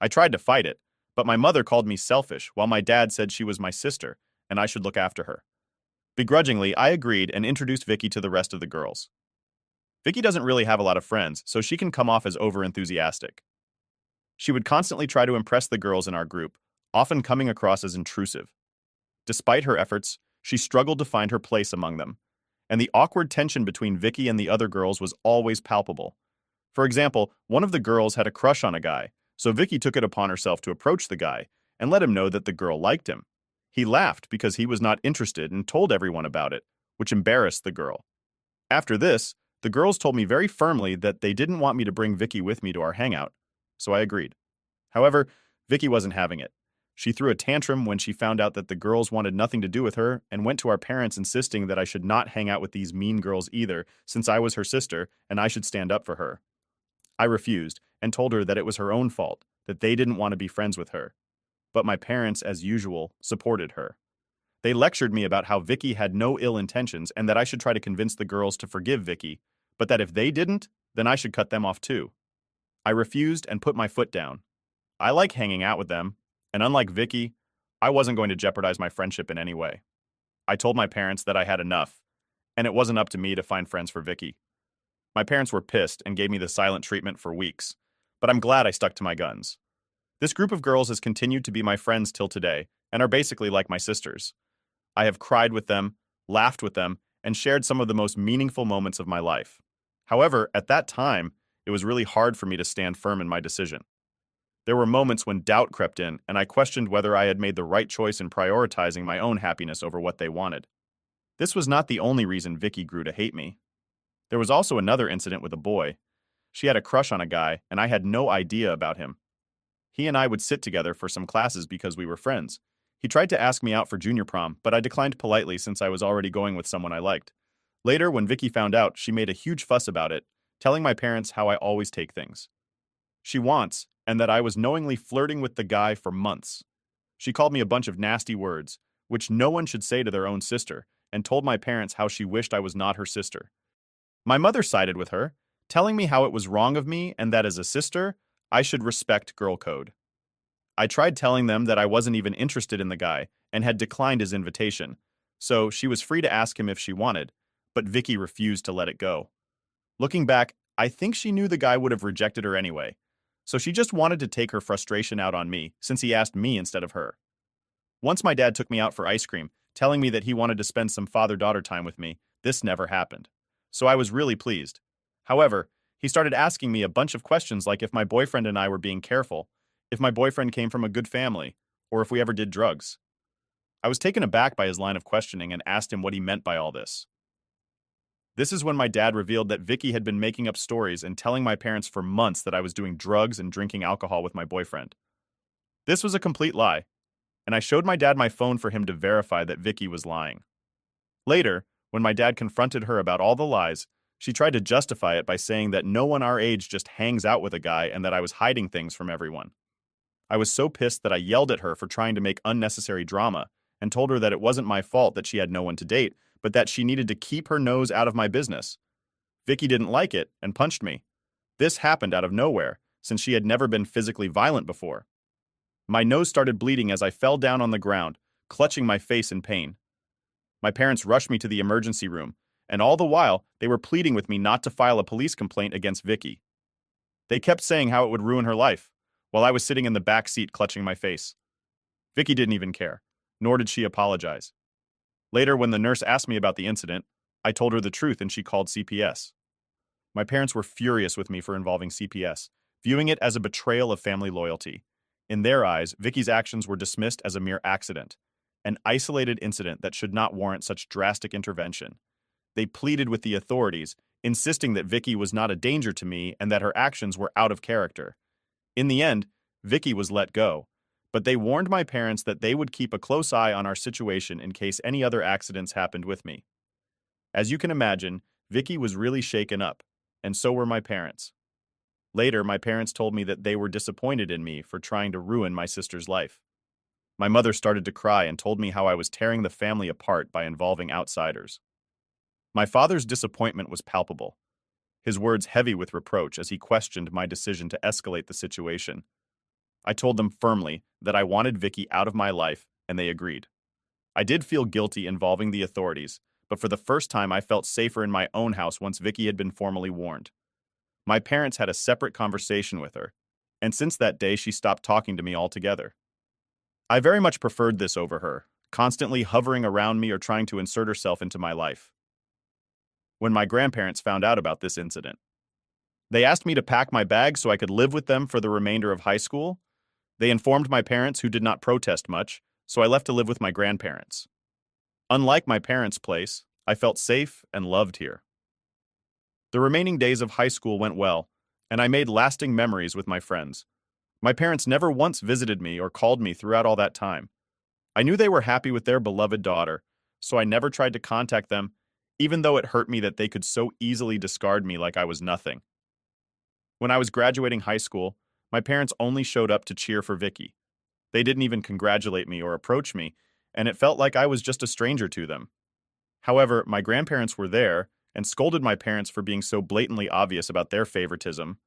I tried to fight it, but my mother called me selfish while my dad said she was my sister and I should look after her. Begrudgingly, I agreed and introduced Vicky to the rest of the girls. Vicky doesn't really have a lot of friends, so she can come off as overenthusiastic. She would constantly try to impress the girls in our group, often coming across as intrusive. Despite her efforts, she struggled to find her place among them, and the awkward tension between Vicky and the other girls was always palpable. For example, one of the girls had a crush on a guy, so Vicky took it upon herself to approach the guy and let him know that the girl liked him. He laughed because he was not interested and told everyone about it, which embarrassed the girl. After this, the girls told me very firmly that they didn't want me to bring Vicky with me to our hangout, so I agreed. However, Vicky wasn't having it. She threw a tantrum when she found out that the girls wanted nothing to do with her and went to our parents insisting that I should not hang out with these mean girls either, since I was her sister and I should stand up for her. I refused and told her that it was her own fault, that they didn't want to be friends with her. But my parents, as usual, supported her. They lectured me about how Vicky had no ill intentions and that I should try to convince the girls to forgive Vicky, but that if they didn't, then I should cut them off too. I refused and put my foot down. I like hanging out with them, and unlike Vicky, I wasn't going to jeopardize my friendship in any way. I told my parents that I had enough, and it wasn't up to me to find friends for Vicky. My parents were pissed and gave me the silent treatment for weeks, but I'm glad I stuck to my guns. This group of girls has continued to be my friends till today, and are basically like my sisters. I have cried with them, laughed with them, and shared some of the most meaningful moments of my life. However, at that time, it was really hard for me to stand firm in my decision. There were moments when doubt crept in, and I questioned whether I had made the right choice in prioritizing my own happiness over what they wanted. This was not the only reason Vicky grew to hate me. There was also another incident with a boy. She had a crush on a guy, and I had no idea about him. He and I would sit together for some classes because we were friends. He tried to ask me out for junior prom, but I declined politely since I was already going with someone I liked. Later, when Vicky found out, she made a huge fuss about it, telling my parents how I always take things. She wants, and that I was knowingly flirting with the guy for months. She called me a bunch of nasty words, which no one should say to their own sister, and told my parents how she wished I was not her sister. My mother sided with her, telling me how it was wrong of me and that as a sister, I should respect girl code. I tried telling them that I wasn't even interested in the guy and had declined his invitation, so she was free to ask him if she wanted, but Vicky refused to let it go. Looking back, I think she knew the guy would have rejected her anyway, so she just wanted to take her frustration out on me since he asked me instead of her. Once my dad took me out for ice cream, telling me that he wanted to spend some father-daughter time with me. This never happened, so I was really pleased. However, he started asking me a bunch of questions like if my boyfriend and I were being careful, if my boyfriend came from a good family, or if we ever did drugs. I was taken aback by his line of questioning and asked him what he meant by all this. This is when my dad revealed that Vicky had been making up stories and telling my parents for months that I was doing drugs and drinking alcohol with my boyfriend. This was a complete lie, and I showed my dad my phone for him to verify that Vicky was lying. Later, when my dad confronted her about all the lies, she tried to justify it by saying that no one our age just hangs out with a guy and that I was hiding things from everyone. I was so pissed that I yelled at her for trying to make unnecessary drama and told her that it wasn't my fault that she had no one to date, but that she needed to keep her nose out of my business. Vicky didn't like it and punched me. This happened out of nowhere, since she had never been physically violent before. My nose started bleeding as I fell down on the ground, clutching my face in pain. My parents rushed me to the emergency room, And all the while, they were pleading with me not to file a police complaint against Vicky. They kept saying how it would ruin her life, while I was sitting in the back seat clutching my face. Vicky didn't even care, nor did she apologize. Later, when the nurse asked me about the incident, I told her the truth and she called CPS. My parents were furious with me for involving CPS, viewing it as a betrayal of family loyalty. In their eyes, Vicky's actions were dismissed as a mere accident, an isolated incident that should not warrant such drastic intervention. They pleaded with the authorities, insisting that Vicky was not a danger to me and that her actions were out of character. In the end, Vicky was let go, but they warned my parents that they would keep a close eye on our situation in case any other accidents happened with me. As you can imagine, Vicky was really shaken up, and so were my parents. Later, my parents told me that they were disappointed in me for trying to ruin my sister's life. My mother started to cry and told me how I was tearing the family apart by involving outsiders. My father's disappointment was palpable, his words heavy with reproach as he questioned my decision to escalate the situation. I told them firmly that I wanted Vicky out of my life, and they agreed. I did feel guilty involving the authorities, but for the first time I felt safer in my own house once Vicky had been formally warned. My parents had a separate conversation with her, and since that day she stopped talking to me altogether. I very much preferred this over her, constantly hovering around me or trying to insert herself into my life. When my grandparents found out about this incident, they asked me to pack my bags so I could live with them for the remainder of high school. They informed my parents, who did not protest much, so I left to live with my grandparents. Unlike my parents' place, I felt safe and loved here. The remaining days of high school went well, and I made lasting memories with my friends. My parents never once visited me or called me throughout all that time. I knew they were happy with their beloved daughter, so I never tried to contact them, even though it hurt me that they could so easily discard me like I was nothing. When I was graduating high school, my parents only showed up to cheer for Vicky. They didn't even congratulate me or approach me, and it felt like I was just a stranger to them. However, my grandparents were there and scolded my parents for being so blatantly obvious about their favoritism.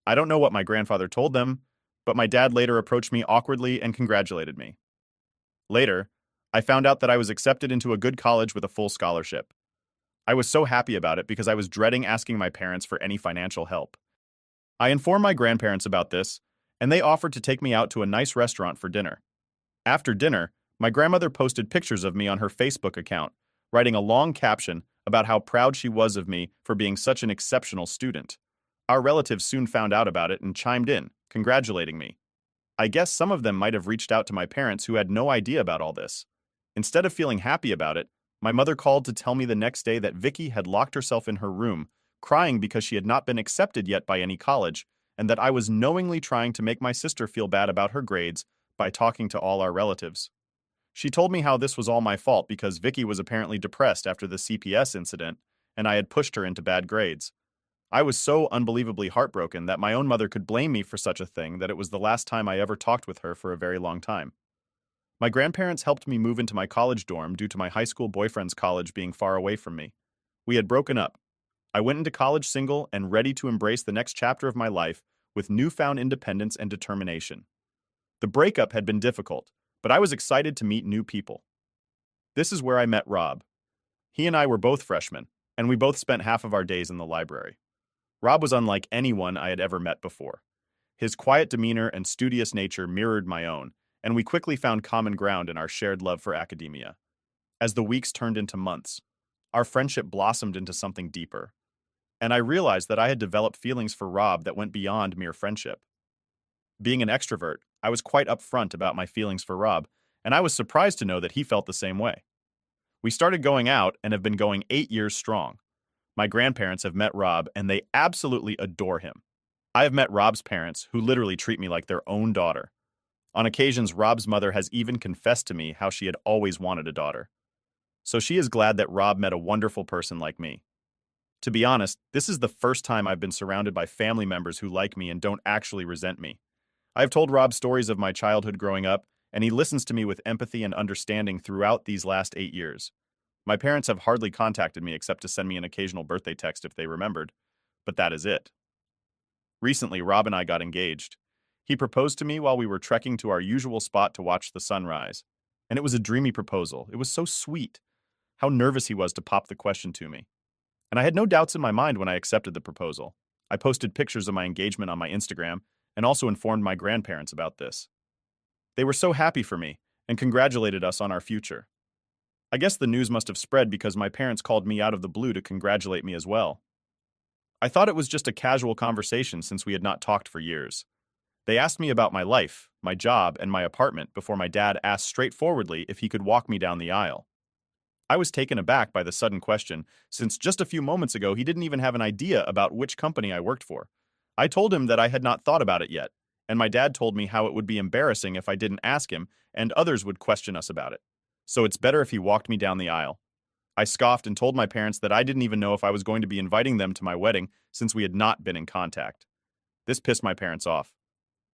I don't know what my grandfather told them, but my dad later approached me awkwardly and congratulated me. Later, I found out that I was accepted into a good college with a full scholarship. I was so happy about it because I was dreading asking my parents for any financial help. I informed my grandparents about this, and they offered to take me out to a nice restaurant for dinner. After dinner, my grandmother posted pictures of me on her Facebook account, writing a long caption about how proud she was of me for being such an exceptional student. Our relatives soon found out about it and chimed in, congratulating me. I guess some of them might have reached out to my parents who had no idea about all this. Instead of feeling happy about it, my mother called to tell me the next day that Vicky had locked herself in her room, crying because she had not been accepted yet by any college, and that I was knowingly trying to make my sister feel bad about her grades by talking to all our relatives. She told me how this was all my fault because Vicky was apparently depressed after the CPS incident, and I had pushed her into bad grades. I was so unbelievably heartbroken that my own mother could blame me for such a thing that it was the last time I ever talked with her for a very long time. My grandparents helped me move into my college dorm due to my high school boyfriend's college being far away from me. We had broken up. I went into college single and ready to embrace the next chapter of my life with newfound independence and determination. The breakup had been difficult, but I was excited to meet new people. This is where I met Rob. He and I were both freshmen, and we both spent half of our days in the library. Rob was unlike anyone I had ever met before. His quiet demeanor and studious nature mirrored my own, and we quickly found common ground in our shared love for academia. As the weeks turned into months, our friendship blossomed into something deeper, and I realized that I had developed feelings for Rob that went beyond mere friendship. Being an extrovert, I was quite upfront about my feelings for Rob, and I was surprised to know that he felt the same way. We started going out and have been going 8 years strong. My grandparents have met Rob, and they absolutely adore him. I have met Rob's parents, who literally treat me like their own daughter. On occasions, Rob's mother has even confessed to me how she had always wanted a daughter. So she is glad that Rob met a wonderful person like me. To be honest, this is the first time I've been surrounded by family members who like me and don't actually resent me. I have told Rob stories of my childhood growing up, and he listens to me with empathy and understanding throughout these last 8 years. My parents have hardly contacted me except to send me an occasional birthday text if they remembered, but that is it. Recently, Rob and I got engaged. He proposed to me while we were trekking to our usual spot to watch the sunrise, and it was a dreamy proposal. It was so sweet. how nervous he was to pop the question to me. And I had no doubts in my mind when I accepted the proposal. I posted pictures of my engagement on my Instagram and also informed my grandparents about this. They were so happy for me and congratulated us on our future. I guess the news must have spread because my parents called me out of the blue to congratulate me as well. I thought it was just a casual conversation since we had not talked for years. They asked me about my life, my job, and my apartment before my dad asked straightforwardly if he could walk me down the aisle. I was taken aback by the sudden question, since just a few moments ago he didn't even have an idea about which company I worked for. I told him that I had not thought about it yet, and my dad told me how it would be embarrassing if I didn't ask him, and others would question us about it. So it's better if he walked me down the aisle. I scoffed and told my parents that I didn't even know if I was going to be inviting them to my wedding since we had not been in contact. This pissed my parents off.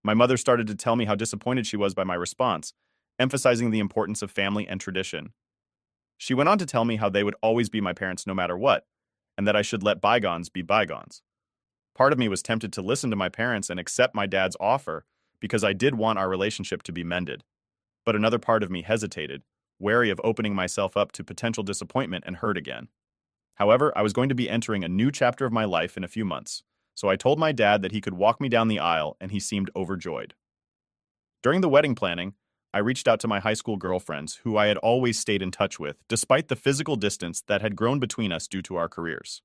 My mother started to tell me how disappointed she was by my response, emphasizing the importance of family and tradition. She went on to tell me how they would always be my parents no matter what, and that I should let bygones be bygones. Part of me was tempted to listen to my parents and accept my dad's offer because I did want our relationship to be mended. But another part of me hesitated, wary of opening myself up to potential disappointment and hurt again. However, I was going to be entering a new chapter of my life in a few months, so I told my dad that he could walk me down the aisle, and he seemed overjoyed. During the wedding planning, I reached out to my high school girlfriends, who I had always stayed in touch with, despite the physical distance that had grown between us due to our careers.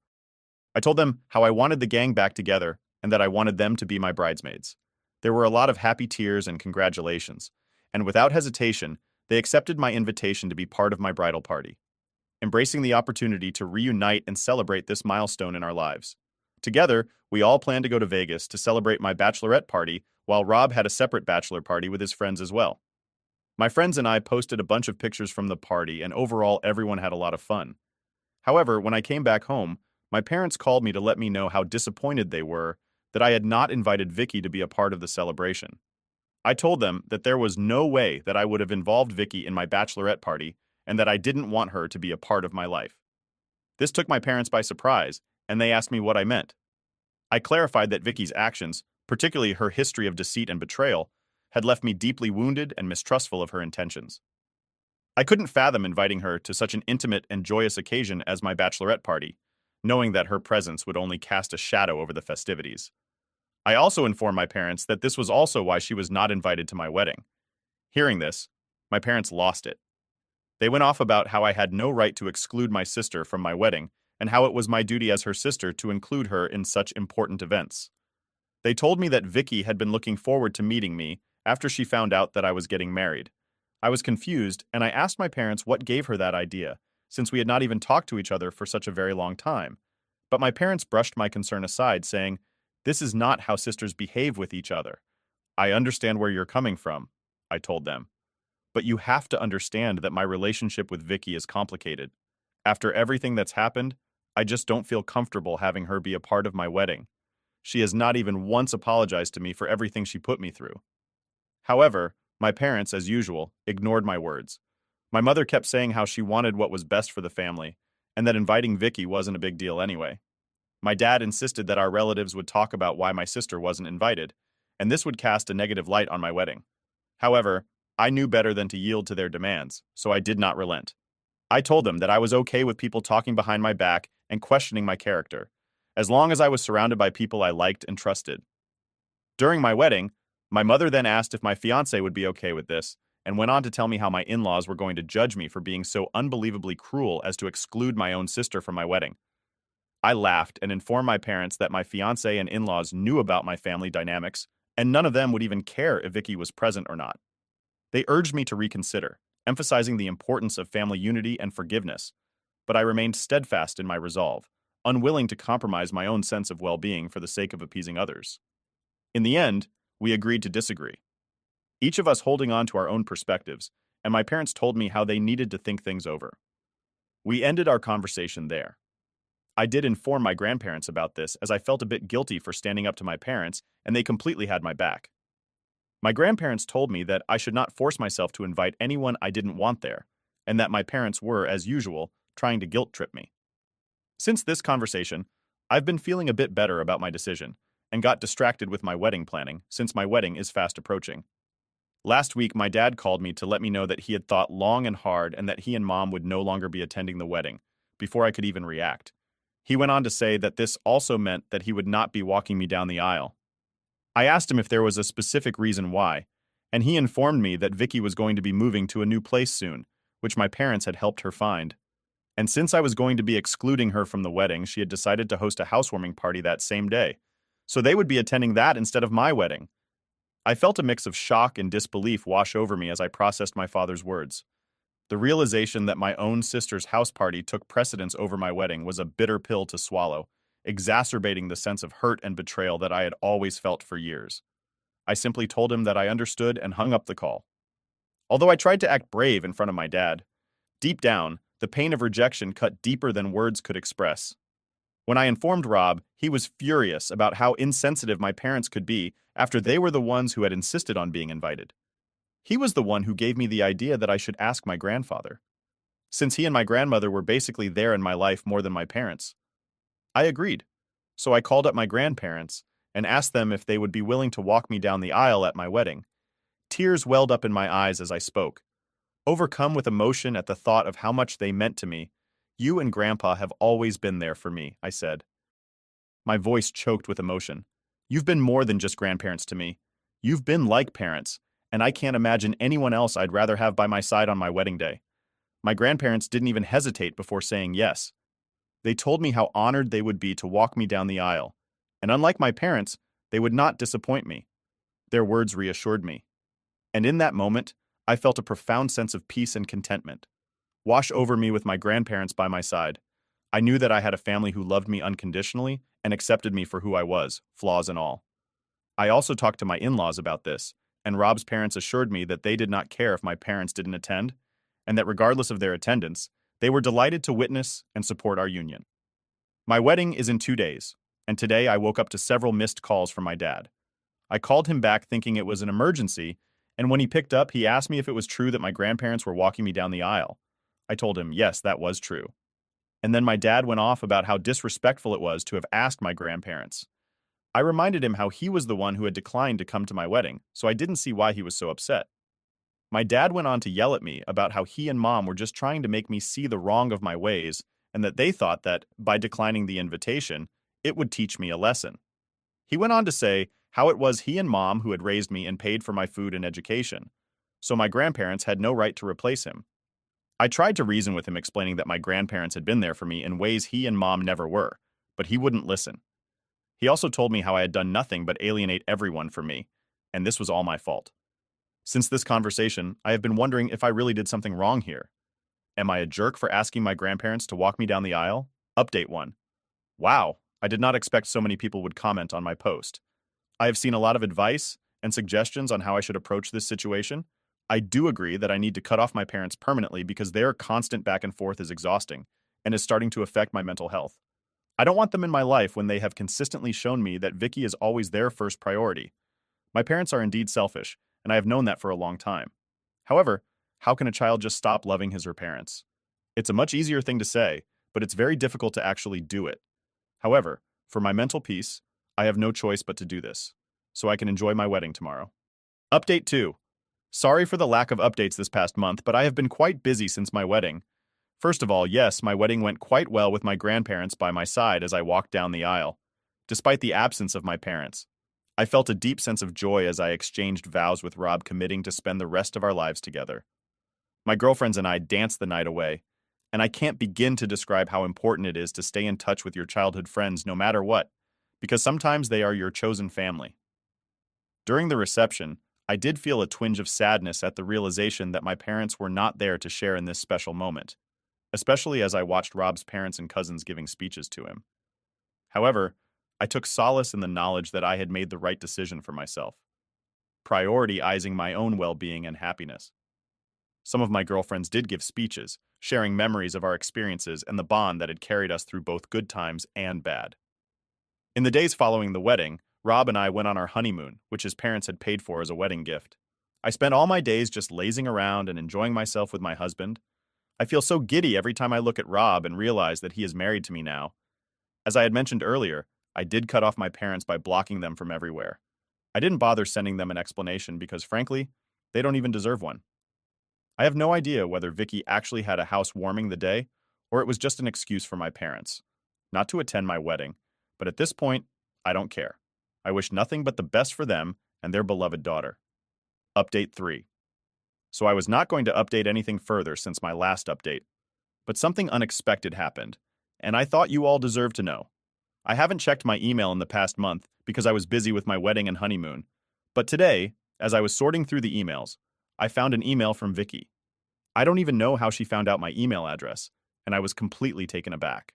I told them how I wanted the gang back together and that I wanted them to be my bridesmaids. There were a lot of happy tears and congratulations, and without hesitation, they accepted my invitation to be part of my bridal party, embracing the opportunity to reunite and celebrate this milestone in our lives. Together, we all planned to go to Vegas to celebrate my bachelorette party, while Rob had a separate bachelor party with his friends as well. My friends and I posted a bunch of pictures from the party, and overall, everyone had a lot of fun. However, when I came back home, my parents called me to let me know how disappointed they were that I had not invited Vicky to be a part of the celebration. I told them that there was no way that I would have involved Vicky in my bachelorette party and that I didn't want her to be a part of my life. This took my parents by surprise, and they asked me what I meant. I clarified that Vicky's actions, particularly her history of deceit and betrayal, had left me deeply wounded and mistrustful of her intentions. I couldn't fathom inviting her to such an intimate and joyous occasion as my bachelorette party, knowing that her presence would only cast a shadow over the festivities. I also informed my parents that this was also why she was not invited to my wedding. Hearing this, my parents lost it. They went off about how I had no right to exclude my sister from my wedding and how it was my duty as her sister to include her in such important events. They told me that Vicky had been looking forward to meeting me after she found out that I was getting married. I was confused, and I asked my parents what gave her that idea, since we had not even talked to each other for such a very long time. But my parents brushed my concern aside, saying, "This is not how sisters behave with each other. I understand where you're coming from," I told them. "But you have to understand that my relationship with Vicky is complicated. After everything that's happened, I just don't feel comfortable having her be a part of my wedding. She has not even once apologized to me for everything she put me through." However, my parents, as usual, ignored my words. My mother kept saying how she wanted what was best for the family, and that inviting Vicky wasn't a big deal anyway. My dad insisted that our relatives would talk about why my sister wasn't invited, and this would cast a negative light on my wedding. However, I knew better than to yield to their demands, so I did not relent. I told them that I was okay with people talking behind my back and questioning my character, as long as I was surrounded by people I liked and trusted. During my wedding, my mother then asked if my fiancé would be okay with this, and went on to tell me how my in-laws were going to judge me for being so unbelievably cruel as to exclude my own sister from my wedding. I laughed and informed my parents that my fiancé and in-laws knew about my family dynamics, and none of them would even care if Vicky was present or not. They urged me to reconsider, emphasizing the importance of family unity and forgiveness, but I remained steadfast in my resolve, unwilling to compromise my own sense of well-being for the sake of appeasing others. In the end, we agreed to disagree, each of us holding on to our own perspectives, and my parents told me how they needed to think things over. We ended our conversation there. I did inform my grandparents about this, as I felt a bit guilty for standing up to my parents, and they completely had my back. My grandparents told me that I should not force myself to invite anyone I didn't want there, and that my parents were, as usual, trying to guilt-trip me. Since this conversation, I've been feeling a bit better about my decision, and got distracted with my wedding planning, since my wedding is fast approaching. Last week, my dad called me to let me know that he had thought long and hard and that he and mom would no longer be attending the wedding, before I could even react. He went on to say that this also meant that he would not be walking me down the aisle. I asked him if there was a specific reason why, and he informed me that Vicky was going to be moving to a new place soon, which my parents had helped her find. And since I was going to be excluding her from the wedding, she had decided to host a housewarming party that same day. So they would be attending that instead of my wedding. I felt a mix of shock and disbelief wash over me as I processed my father's words. The realization that my own sister's house party took precedence over my wedding was a bitter pill to swallow, exacerbating the sense of hurt and betrayal that I had always felt for years. I simply told him that I understood and hung up the call. Although I tried to act brave in front of my dad, deep down, the pain of rejection cut deeper than words could express. When I informed Rob, he was furious about how insensitive my parents could be after they were the ones who had insisted on being invited. He was the one who gave me the idea that I should ask my grandfather, since he and my grandmother were basically there in my life more than my parents. I agreed, so I called up my grandparents and asked them if they would be willing to walk me down the aisle at my wedding. Tears welled up in my eyes as I spoke. Overcome with emotion at the thought of how much they meant to me, "You and Grandpa have always been there for me," I said. My voice choked with emotion. "You've been more than just grandparents to me. You've been like parents, and I can't imagine anyone else I'd rather have by my side on my wedding day." My grandparents didn't even hesitate before saying yes. They told me how honored they would be to walk me down the aisle, and unlike my parents, they would not disappoint me. Their words reassured me. And in that moment, I felt a profound sense of peace and contentment wash over me with my grandparents by my side. I knew that I had a family who loved me unconditionally and accepted me for who I was, flaws and all. I also talked to my in-laws about this, and Rob's parents assured me that they did not care if my parents didn't attend, and that regardless of their attendance, they were delighted to witness and support our union. My wedding is in 2 days, and today I woke up to several missed calls from my dad. I called him back thinking it was an emergency, and when he picked up, he asked me if it was true that my grandparents were walking me down the aisle. I told him, yes, that was true. And then my dad went off about how disrespectful it was to have asked my grandparents. I reminded him how he was the one who had declined to come to my wedding, so I didn't see why he was so upset. My dad went on to yell at me about how he and mom were just trying to make me see the wrong of my ways, and that they thought that, by declining the invitation, it would teach me a lesson. He went on to say how it was he and mom who had raised me and paid for my food and education, so my grandparents had no right to replace him. I tried to reason with him, explaining that my grandparents had been there for me in ways he and mom never were, but he wouldn't listen. He also told me how I had done nothing but alienate everyone from me, and this was all my fault. Since this conversation, I have been wondering if I really did something wrong here. Am I a jerk for asking my grandparents to walk me down the aisle? Update 1. Wow, I did not expect so many people would comment on my post. I have seen a lot of advice and suggestions on how I should approach this situation. I do agree that I need to cut off my parents permanently because their constant back and forth is exhausting and is starting to affect my mental health. I don't want them in my life when they have consistently shown me that Vicky is always their first priority. My parents are indeed selfish, and I have known that for a long time. However, how can a child just stop loving his or her parents? It's a much easier thing to say, but it's very difficult to actually do it. However, for my mental peace, I have no choice but to do this, so I can enjoy my wedding tomorrow. Update 2. Sorry for the lack of updates this past month, but I have been quite busy since my wedding. First of all, yes, my wedding went quite well with my grandparents by my side as I walked down the aisle. Despite the absence of my parents, I felt a deep sense of joy as I exchanged vows with Rob, committing to spend the rest of our lives together. My girlfriends and I danced the night away, and I can't begin to describe how important it is to stay in touch with your childhood friends no matter what, because sometimes they are your chosen family. During the reception, I did feel a twinge of sadness at the realization that my parents were not there to share in this special moment, especially as I watched Rob's parents and cousins giving speeches to him. However, I took solace in the knowledge that I had made the right decision for myself, prioritizing my own well-being and happiness. Some of my girlfriends did give speeches, sharing memories of our experiences and the bond that had carried us through both good times and bad. In the days following the wedding, Rob and I went on our honeymoon, which his parents had paid for as a wedding gift. I spent all my days just lazing around and enjoying myself with my husband. I feel so giddy every time I look at Rob and realize that he is married to me now. As I had mentioned earlier, I did cut off my parents by blocking them from everywhere. I didn't bother sending them an explanation because, frankly, They don't even deserve one. I have no idea whether Vicky actually had a housewarming the day, or it was just an excuse for my parents not to attend my wedding, but at this point, I don't care. I wish nothing but the best for them and their beloved daughter. Update 3. So I was not going to update anything further since my last update, but something unexpected happened, and I thought you all deserved to know. I haven't checked my email in the past month because I was busy with my wedding and honeymoon, but today, as I was sorting through the emails, I found an email from Vicky. I don't even know how she found out my email address, and I was completely taken aback.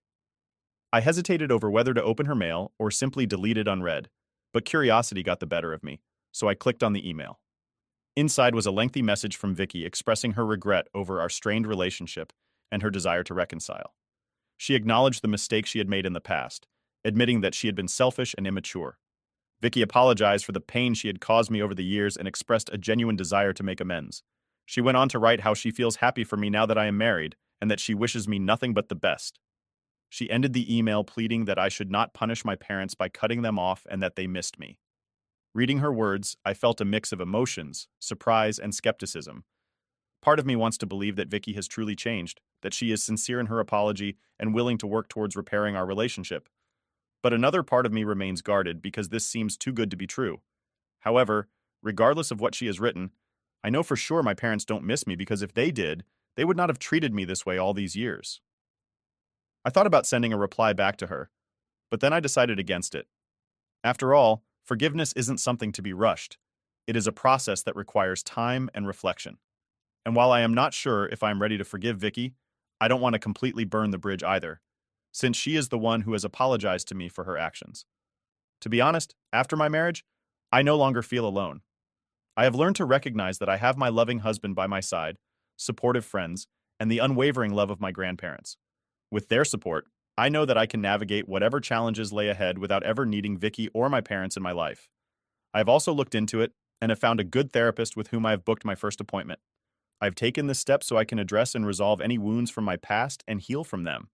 I hesitated over whether to open her mail or simply delete it unread, but curiosity got the better of me, so I clicked on the email. Inside was a lengthy message from Vicky expressing her regret over our strained relationship and her desire to reconcile. She acknowledged the mistakes she had made in the past, admitting that she had been selfish and immature. Vicky apologized for the pain she had caused me over the years and expressed a genuine desire to make amends. She went on to write how she feels happy for me now that I am married and that she wishes me nothing but the best. She ended the email pleading that I should not punish my parents by cutting them off and that they missed me. Reading her words, I felt a mix of emotions, surprise, and skepticism. Part of me wants to believe that Vicky has truly changed, that she is sincere in her apology and willing to work towards repairing our relationship. But another part of me remains guarded because this seems too good to be true. However, regardless of what she has written, I know for sure my parents don't miss me because if they did, they would not have treated me this way all these years. I thought about sending a reply back to her, but then I decided against it. After all, forgiveness isn't something to be rushed. It is a process that requires time and reflection. And while I am not sure if I am ready to forgive Vicky, I don't want to completely burn the bridge either, since she is the one who has apologized to me for her actions. To be honest, after my marriage, I no longer feel alone. I have learned to recognize that I have my loving husband by my side, supportive friends, and the unwavering love of my grandparents. With their support, I know that I can navigate whatever challenges lay ahead without ever needing Vicky or my parents in my life. I have also looked into it and have found a good therapist with whom I have booked my first appointment. I have taken this step so I can address and resolve any wounds from my past and heal from them.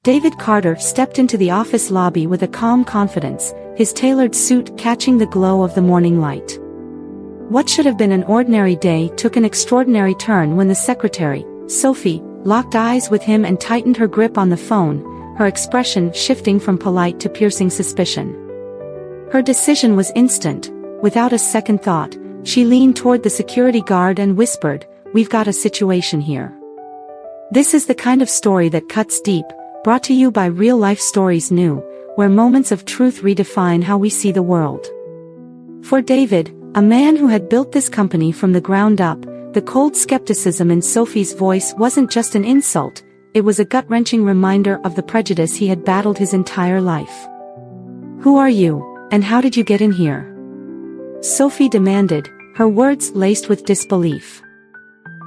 David Carter stepped into the office lobby with a calm confidence, his tailored suit catching the glow of the morning light. What should have been an ordinary day took an extraordinary turn when the secretary, Sophie, locked eyes with him and tightened her grip on the phone, her expression shifting from polite to piercing suspicion. Her decision was instant. Without a second thought, she leaned toward the security guard and whispered, "We've got a situation here." This is the kind of story that cuts deep, brought to you by Real Life Stories New, where moments of truth redefine how we see the world. For David, a man who had built this company from the ground up, the cold skepticism in Sophie's voice wasn't just an insult, it was a gut-wrenching reminder of the prejudice he had battled his entire life. "Who are you, and how did you get in here?" Sophie demanded, her words laced with disbelief.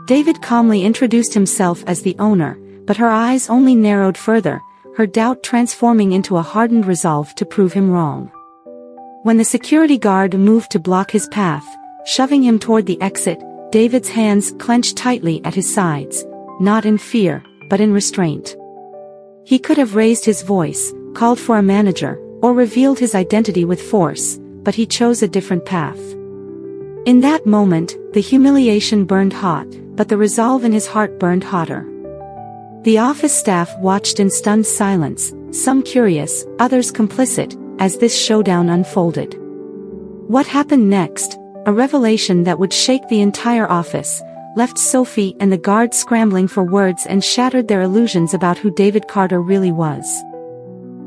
David calmly introduced himself as the owner, but her eyes only narrowed further, her doubt transforming into a hardened resolve to prove him wrong. When the security guard moved to block his path, shoving him toward the exit, David's hands clenched tightly at his sides, not in fear, but in restraint. He could have raised his voice, called for a manager, or revealed his identity with force, but he chose a different path. In that moment, the humiliation burned hot, but the resolve in his heart burned hotter. The office staff watched in stunned silence, some curious, others complicit, as this showdown unfolded. What happened next, a revelation that would shake the entire office, left Sophie and the guard scrambling for words and shattered their illusions about who David Carter really was.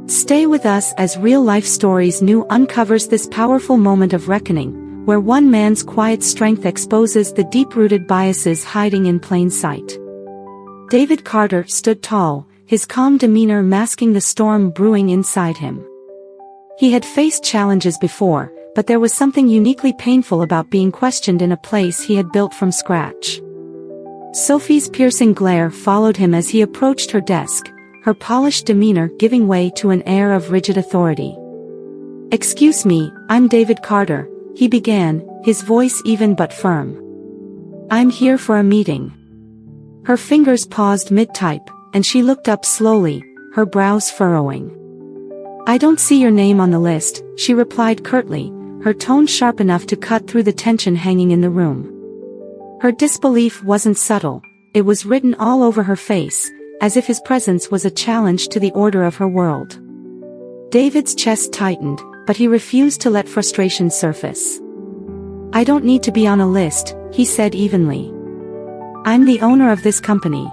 Stay with us as Real Life Stories New uncovers this powerful moment of reckoning, where one man's quiet strength exposes the deep-rooted biases hiding in plain sight. David Carter stood tall, his calm demeanor masking the storm brewing inside him. He had faced challenges before, but there was something uniquely painful about being questioned in a place he had built from scratch. Sophie's piercing glare followed him as he approached her desk, her polished demeanor giving way to an air of rigid authority. "Excuse me, I'm David Carter," he began, his voice even but firm. "I'm here for a meeting." Her fingers paused mid-type, and she looked up slowly, her brows furrowing. "I don't see your name on the list," she replied curtly, her tone sharp enough to cut through the tension hanging in the room. Her disbelief wasn't subtle, it was written all over her face, as if his presence was a challenge to the order of her world. David's chest tightened, but he refused to let frustration surface. "I don't need to be on a list," he said evenly. "I'm the owner of this company."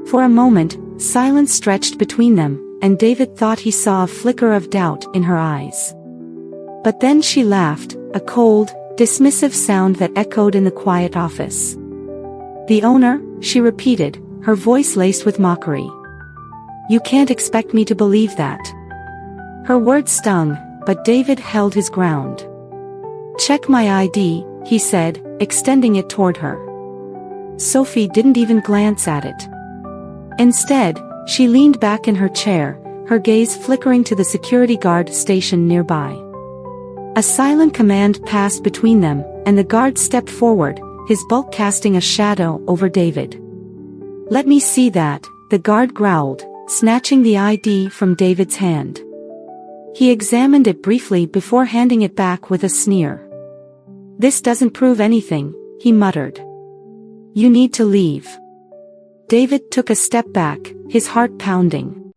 For a moment, silence stretched between them, and David thought he saw a flicker of doubt in her eyes. But then she laughed, a cold, dismissive sound that echoed in the quiet office. "The owner?" she repeated, her voice laced with mockery. "You can't expect me to believe that." Her words stung, but David held his ground. "Check my ID," he said, extending it toward her. Sophie didn't even glance at it. Instead, she leaned back in her chair, her gaze flickering to the security guard stationed nearby. A silent command passed between them, and the guard stepped forward, his bulk casting a shadow over David. "Let me see that," the guard growled, snatching the ID from David's hand. He examined it briefly before handing it back with a sneer. "This doesn't prove anything," he muttered. "You need to leave." David took a step back, his heart pounding.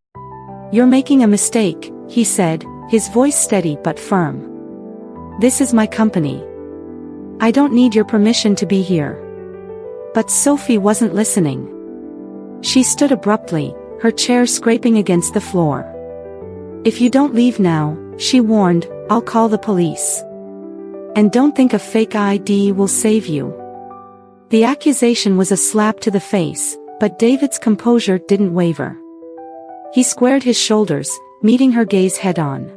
"You're making a mistake," he said, his voice steady but firm. "This is my company. I don't need your permission to be here." But Sophie wasn't listening. She stood abruptly, her chair scraping against the floor. "If you don't leave now," she warned, "I'll call the police. And don't think a fake ID will save you." The accusation was a slap to the face, but David's composure didn't waver. He squared his shoulders, meeting her gaze head-on.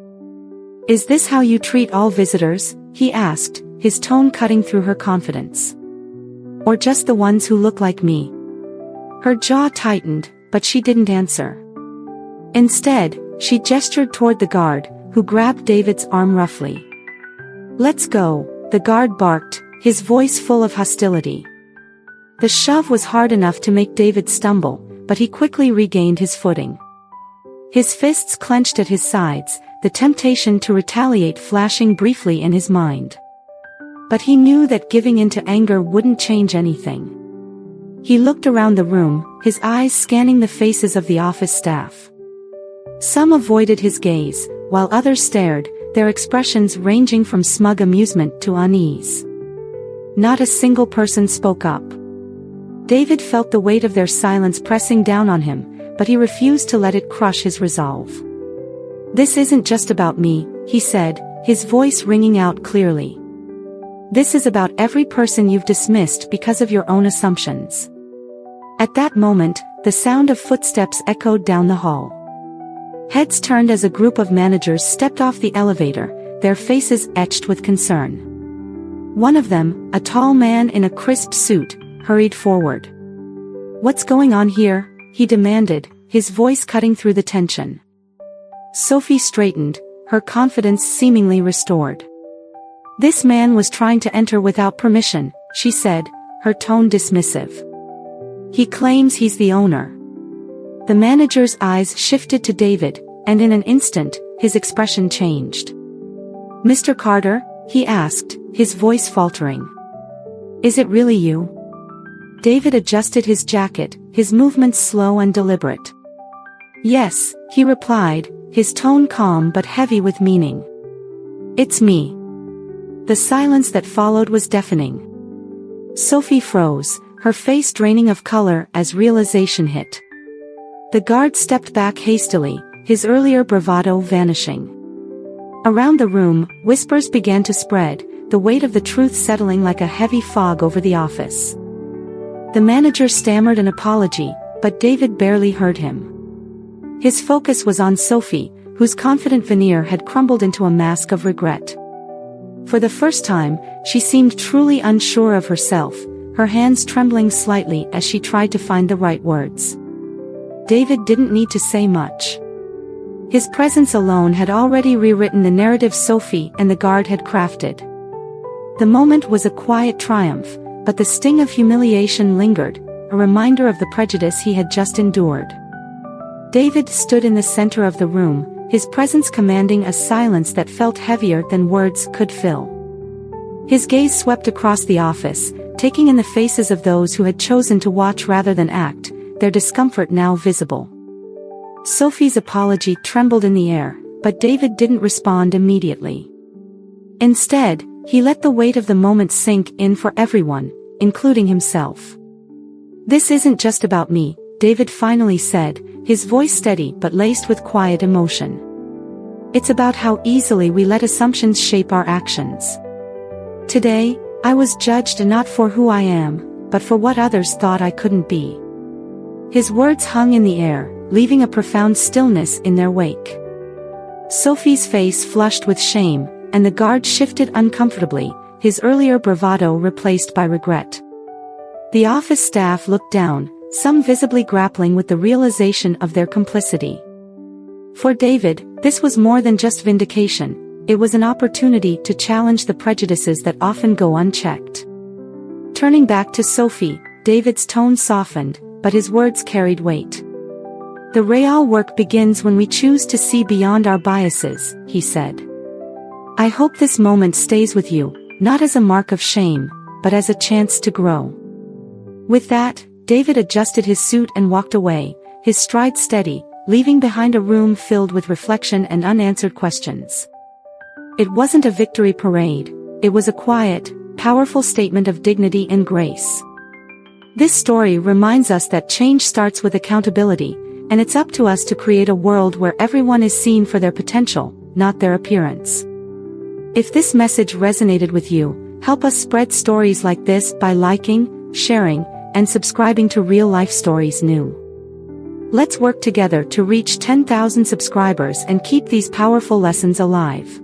"Is this how you treat all visitors?" he asked, his tone cutting through her confidence. "Or just the ones who look like me?" Her jaw tightened, but she didn't answer. Instead, she gestured toward the guard, who grabbed David's arm roughly. "Let's go," the guard barked, his voice full of hostility. The shove was hard enough to make David stumble, but he quickly regained his footing. His fists clenched at his sides, the temptation to retaliate flashing briefly in his mind. But he knew that giving in to anger wouldn't change anything. He looked around the room, his eyes scanning the faces of the office staff. Some avoided his gaze, while others stared, their expressions ranging from smug amusement to unease. Not a single person spoke up. David felt the weight of their silence pressing down on him, but he refused to let it crush his resolve. "This isn't just about me," he said, his voice ringing out clearly. "This is about every person you've dismissed because of your own assumptions." At that moment, the sound of footsteps echoed down the hall. Heads turned as a group of managers stepped off the elevator, their faces etched with concern. One of them, a tall man in a crisp suit, hurried forward. "What's going on here?" he demanded, his voice cutting through the tension. Sophie straightened, her confidence seemingly restored. "This man was trying to enter without permission," she said, her tone dismissive. "He claims he's the owner." The manager's eyes shifted to David, and in an instant, his expression changed. "Mr. Carter?" he asked, his voice faltering. "Is it really you?" David adjusted his jacket, his movements slow and deliberate. "Yes," he replied, his tone calm but heavy with meaning. "It's me." The silence that followed was deafening. Sophie froze, her face draining of color as realization hit. The guard stepped back hastily, his earlier bravado vanishing. Around the room, whispers began to spread, the weight of the truth settling like a heavy fog over the office. The manager stammered an apology, but David barely heard him. His focus was on Sophie, whose confident veneer had crumbled into a mask of regret. For the first time, she seemed truly unsure of herself, her hands trembling slightly as she tried to find the right words. David didn't need to say much. His presence alone had already rewritten the narrative Sophie and the guard had crafted. The moment was a quiet triumph, but the sting of humiliation lingered, a reminder of the prejudice he had just endured. David stood in the center of the room, his presence commanding a silence that felt heavier than words could fill. His gaze swept across the office, taking in the faces of those who had chosen to watch rather than act, their discomfort now visible. Sophie's apology trembled in the air, but David didn't respond immediately. Instead, he let the weight of the moment sink in for everyone, including himself. "This isn't just about me," David finally said, his voice steady but laced with quiet emotion. "It's about how easily we let assumptions shape our actions. Today, I was judged not for who I am, but for what others thought I couldn't be." His words hung in the air, leaving a profound stillness in their wake. Sophie's face flushed with shame, and the guard shifted uncomfortably, his earlier bravado replaced by regret. The office staff looked down, some visibly grappling with the realization of their complicity. For David, this was more than just vindication, it was an opportunity to challenge the prejudices that often go unchecked. Turning back to Sophie, David's tone softened, but his words carried weight. "The real work begins when we choose to see beyond our biases," he said. "I hope this moment stays with you, not as a mark of shame, but as a chance to grow." With that, David adjusted his suit and walked away, his stride steady, leaving behind a room filled with reflection and unanswered questions. It wasn't a victory parade, it was a quiet, powerful statement of dignity and grace. This story reminds us that change starts with accountability, and it's up to us to create a world where everyone is seen for their potential, not their appearance. If this message resonated with you, help us spread stories like this by liking, sharing, and subscribing to Real Life Stories New. Let's work together to reach 10,000 subscribers and keep these powerful lessons alive.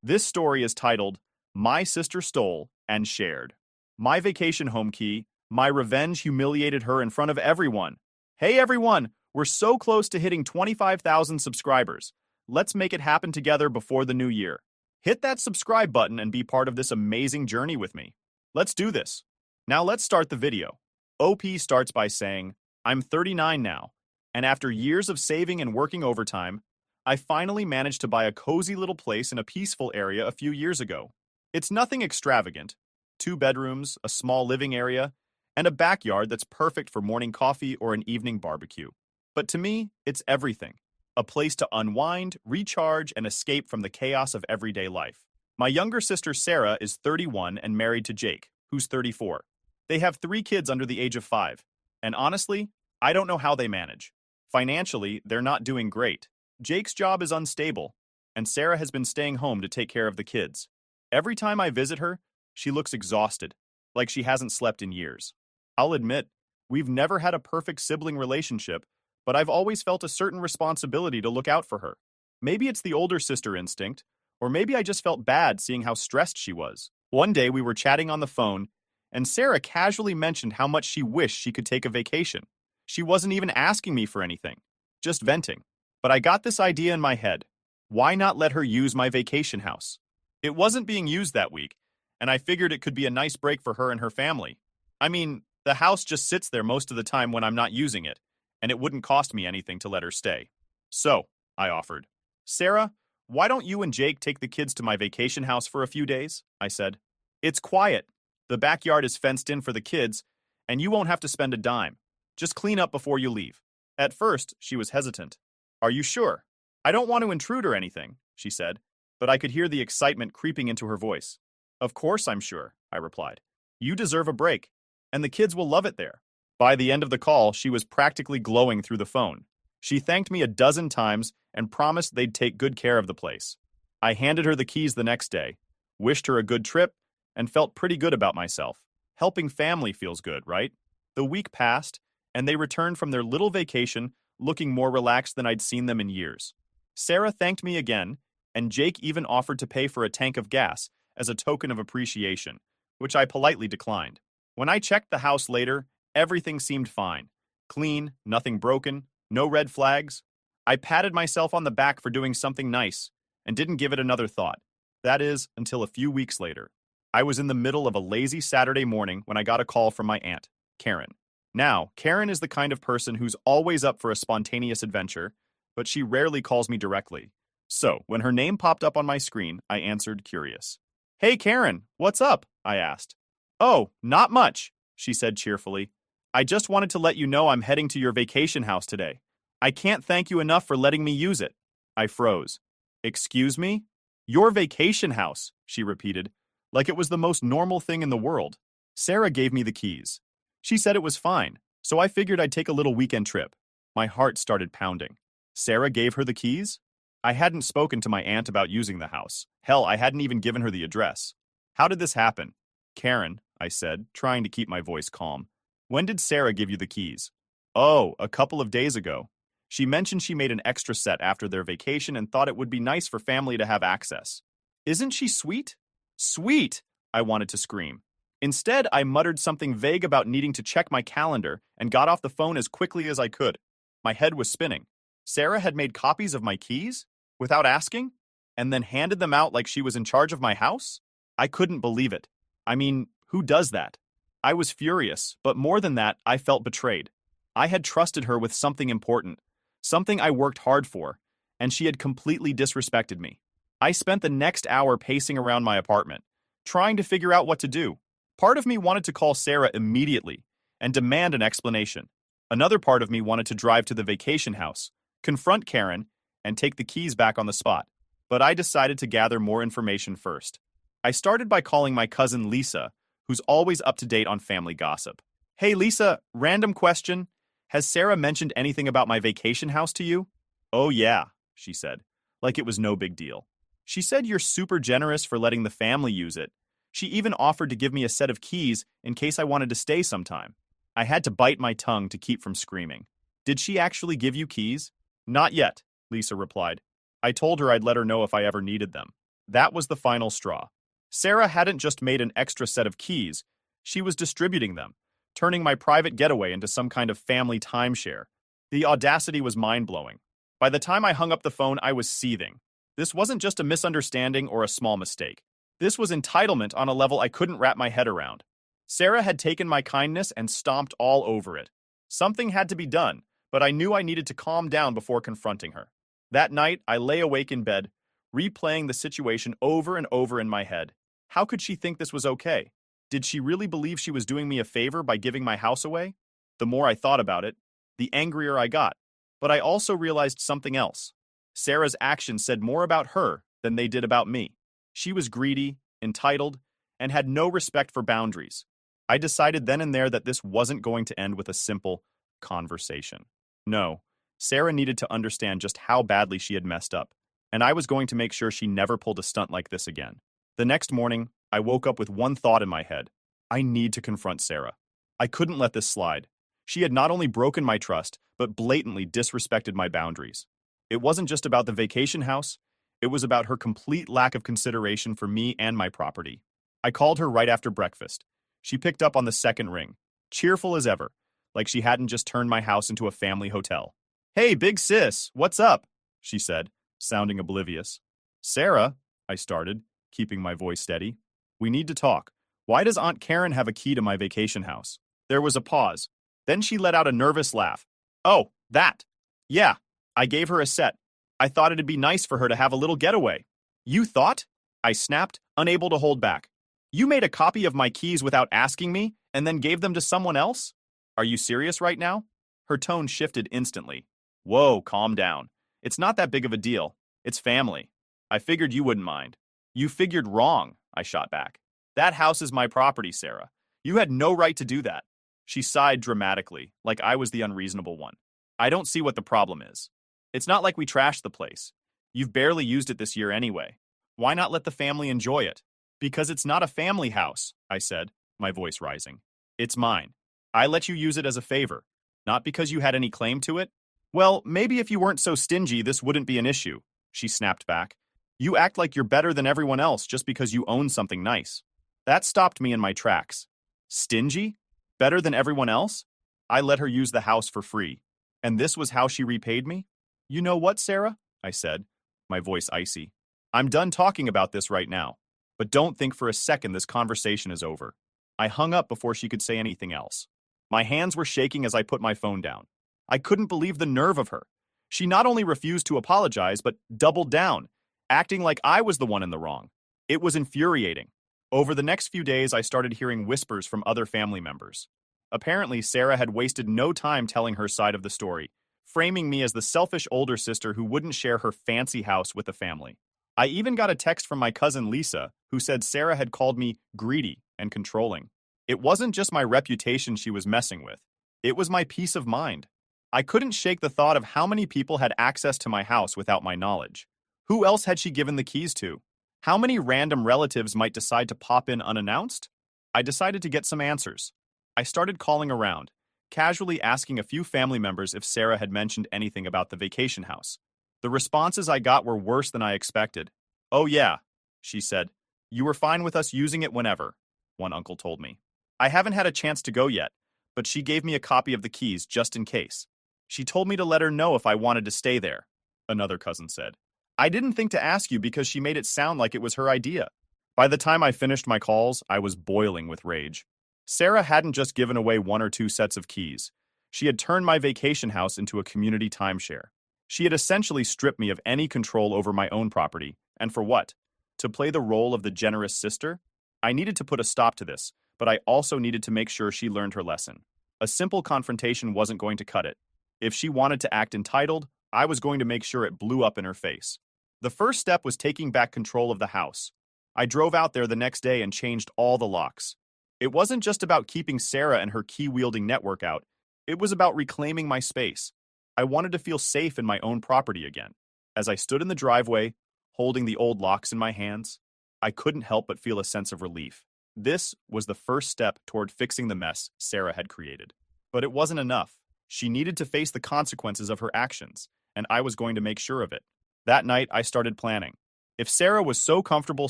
This story is titled, My Sister Stole and Shared. My vacation home key, my revenge humiliated her in front of everyone. Hey everyone, we're so close to hitting 25,000 subscribers. Let's make it happen together before the new year. Hit that subscribe button and be part of this amazing journey with me. Let's do this. Now let's start the video. OP starts by saying, I'm 39 now, and after years of saving and working overtime, I finally managed to buy a cozy little place in a peaceful area a few years ago. It's nothing extravagant. 2 bedrooms, a small living area, and a backyard that's perfect for morning coffee or an evening barbecue. But to me, it's everything. A place to unwind, recharge, and escape from the chaos of everyday life. My younger sister Sarah is 31 and married to Jake, who's 34. They have 3 kids under the age of 5. And honestly, I don't know how they manage. Financially, they're not doing great. Jake's job is unstable, and Sarah has been staying home to take care of the kids. Every time I visit her, she looks exhausted, like she hasn't slept in years. I'll admit, we've never had a perfect sibling relationship, but I've always felt a certain responsibility to look out for her. Maybe it's the older sister instinct, or maybe I just felt bad seeing how stressed she was. One day we were chatting on the phone, and Sarah casually mentioned how much she wished she could take a vacation. She wasn't even asking me for anything, just venting. But I got this idea in my head. Why not let her use my vacation house? It wasn't being used that week, and I figured it could be a nice break for her and her family. I mean, the house just sits there most of the time when I'm not using it, and it wouldn't cost me anything to let her stay. So, I offered. Sarah, why don't you and Jake take the kids to my vacation house for a few days? I said. It's quiet. The backyard is fenced in for the kids, and you won't have to spend a dime. Just clean up before you leave. At first, she was hesitant. Are you sure? I don't want to intrude or anything, she said, but I could hear the excitement creeping into her voice. Of course I'm sure, I replied. You deserve a break, and the kids will love it there. By the end of the call, she was practically glowing through the phone. She thanked me a dozen times and promised they'd take good care of the place. I handed her the keys the next day, wished her a good trip, and felt pretty good about myself. Helping family feels good, right? The week passed, and they returned from their little vacation looking more relaxed than I'd seen them in years. Sarah thanked me again, and Jake even offered to pay for a tank of gas as a token of appreciation, which I politely declined. When I checked the house later, everything seemed fine. Clean, nothing broken, no red flags. I patted myself on the back for doing something nice and didn't give it another thought. That is, until a few weeks later. I was in the middle of a lazy Saturday morning when I got a call from my aunt, Karen. Now, Karen is the kind of person who's always up for a spontaneous adventure, but she rarely calls me directly. So, when her name popped up on my screen, I answered, curious. Hey, Karen, what's up? I asked. Oh, not much, she said cheerfully. I just wanted to let you know I'm heading to your vacation house today. I can't thank you enough for letting me use it. I froze. Excuse me? Your vacation house, she repeated, like it was the most normal thing in the world. Sarah gave me the keys. She said it was fine, so I figured I'd take a little weekend trip. My heart started pounding. Sarah gave her the keys? I hadn't spoken to my aunt about using the house. Hell, I hadn't even given her the address. How did this happen? Karen, I said, trying to keep my voice calm. When did Sarah give you the keys? Oh, a couple of days ago. She mentioned she made an extra set after their vacation and thought it would be nice for family to have access. Isn't she sweet? Sweet! I wanted to scream. Instead, I muttered something vague about needing to check my calendar and got off the phone as quickly as I could. My head was spinning. Sarah had made copies of my keys? Without asking? And then handed them out like she was in charge of my house? I couldn't believe it. I mean, who does that? I was furious, but more than that, I felt betrayed. I had trusted her with something important, something I worked hard for, and she had completely disrespected me. I spent the next hour pacing around my apartment, trying to figure out what to do. Part of me wanted to call Sarah immediately and demand an explanation. Another part of me wanted to drive to the vacation house, confront Karen, and take the keys back on the spot. But I decided to gather more information first. I started by calling my cousin Lisa, who's always up to date on family gossip. Hey Lisa, random question. Has Sarah mentioned anything about my vacation house to you? Oh yeah, she said, like it was no big deal. She said you're super generous for letting the family use it. She even offered to give me a set of keys in case I wanted to stay sometime. I had to bite my tongue to keep from screaming. Did she actually give you keys? Not yet, Lisa replied. I told her I'd let her know if I ever needed them. That was the final straw. Sarah hadn't just made an extra set of keys, she was distributing them, turning my private getaway into some kind of family timeshare. The audacity was mind-blowing. By the time I hung up the phone, I was seething. This wasn't just a misunderstanding or a small mistake. This was entitlement on a level I couldn't wrap my head around. Sarah had taken my kindness and stomped all over it. Something had to be done, but I knew I needed to calm down before confronting her. That night, I lay awake in bed, replaying the situation over and over in my head. How could she think this was okay? Did she really believe she was doing me a favor by giving my house away? The more I thought about it, the angrier I got. But I also realized something else. Sarah's actions said more about her than they did about me. She was greedy, entitled, and had no respect for boundaries. I decided then and there that this wasn't going to end with a simple conversation. No, Sarah needed to understand just how badly she had messed up, and I was going to make sure she never pulled a stunt like this again. The next morning, I woke up with one thought in my head. I need to confront Sarah. I couldn't let this slide. She had not only broken my trust, but blatantly disrespected my boundaries. It wasn't just about the vacation house. It was about her complete lack of consideration for me and my property. I called her right after breakfast. She picked up on the second ring, cheerful as ever, like she hadn't just turned my house into a family hotel. Hey, big sis, what's up? She said, sounding oblivious. Sarah, I started, keeping my voice steady. We need to talk. Why does Aunt Karen have a key to my vacation house? There was a pause. Then she let out a nervous laugh. Oh, that. Yeah, I gave her a set. I thought it'd be nice for her to have a little getaway. You thought? I snapped, unable to hold back. You made a copy of my keys without asking me and then gave them to someone else? Are you serious right now? Her tone shifted instantly. Whoa, calm down. It's not that big of a deal. It's family. I figured you wouldn't mind. You figured wrong, I shot back. That house is my property, Sarah. You had no right to do that. She sighed dramatically, like I was the unreasonable one. I don't see what the problem is. It's not like we trashed the place. You've barely used it this year anyway. Why not let the family enjoy it? Because it's not a family house, I said, my voice rising. It's mine. I let you use it as a favor, not because you had any claim to it. Well, maybe if you weren't so stingy, this wouldn't be an issue, she snapped back. You act like you're better than everyone else just because you own something nice. That stopped me in my tracks. Stingy? Better than everyone else? I let her use the house for free. And this was how she repaid me? You know what, Sarah? I said, my voice icy. I'm done talking about this right now. But don't think for a second this conversation is over. I hung up before she could say anything else. My hands were shaking as I put my phone down. I couldn't believe the nerve of her. She not only refused to apologize, but doubled down, acting like I was the one in the wrong. It was infuriating. Over the next few days, I started hearing whispers from other family members. Apparently, Sarah had wasted no time telling her side of the story, framing me as the selfish older sister who wouldn't share her fancy house with the family. I even got a text from my cousin Lisa, who said Sarah had called me greedy and controlling. It wasn't just my reputation she was messing with. It was my peace of mind. I couldn't shake the thought of how many people had access to my house without my knowledge. Who else had she given the keys to? How many random relatives might decide to pop in unannounced? I decided to get some answers. I started calling around, casually asking a few family members if Sarah had mentioned anything about the vacation house. The responses I got were worse than I expected. "Oh yeah," she said. "You were fine with us using it whenever," one uncle told me. "I haven't had a chance to go yet, but she gave me a copy of the keys just in case. She told me to let her know if I wanted to stay there," another cousin said. "I didn't think to ask you because she made it sound like it was her idea." By the time I finished my calls, I was boiling with rage. Sarah hadn't just given away one or two sets of keys. She had turned my vacation house into a community timeshare. She had essentially stripped me of any control over my own property. And for what? To play the role of the generous sister? I needed to put a stop to this, but I also needed to make sure she learned her lesson. A simple confrontation wasn't going to cut it. If she wanted to act entitled, I was going to make sure it blew up in her face. The first step was taking back control of the house. I drove out there the next day and changed all the locks. It wasn't just about keeping Sarah and her key-wielding network out. It was about reclaiming my space. I wanted to feel safe in my own property again. As I stood in the driveway, holding the old locks in my hands, I couldn't help but feel a sense of relief. This was the first step toward fixing the mess Sarah had created. But it wasn't enough. She needed to face the consequences of her actions, and I was going to make sure of it. That night, I started planning. If Sarah was so comfortable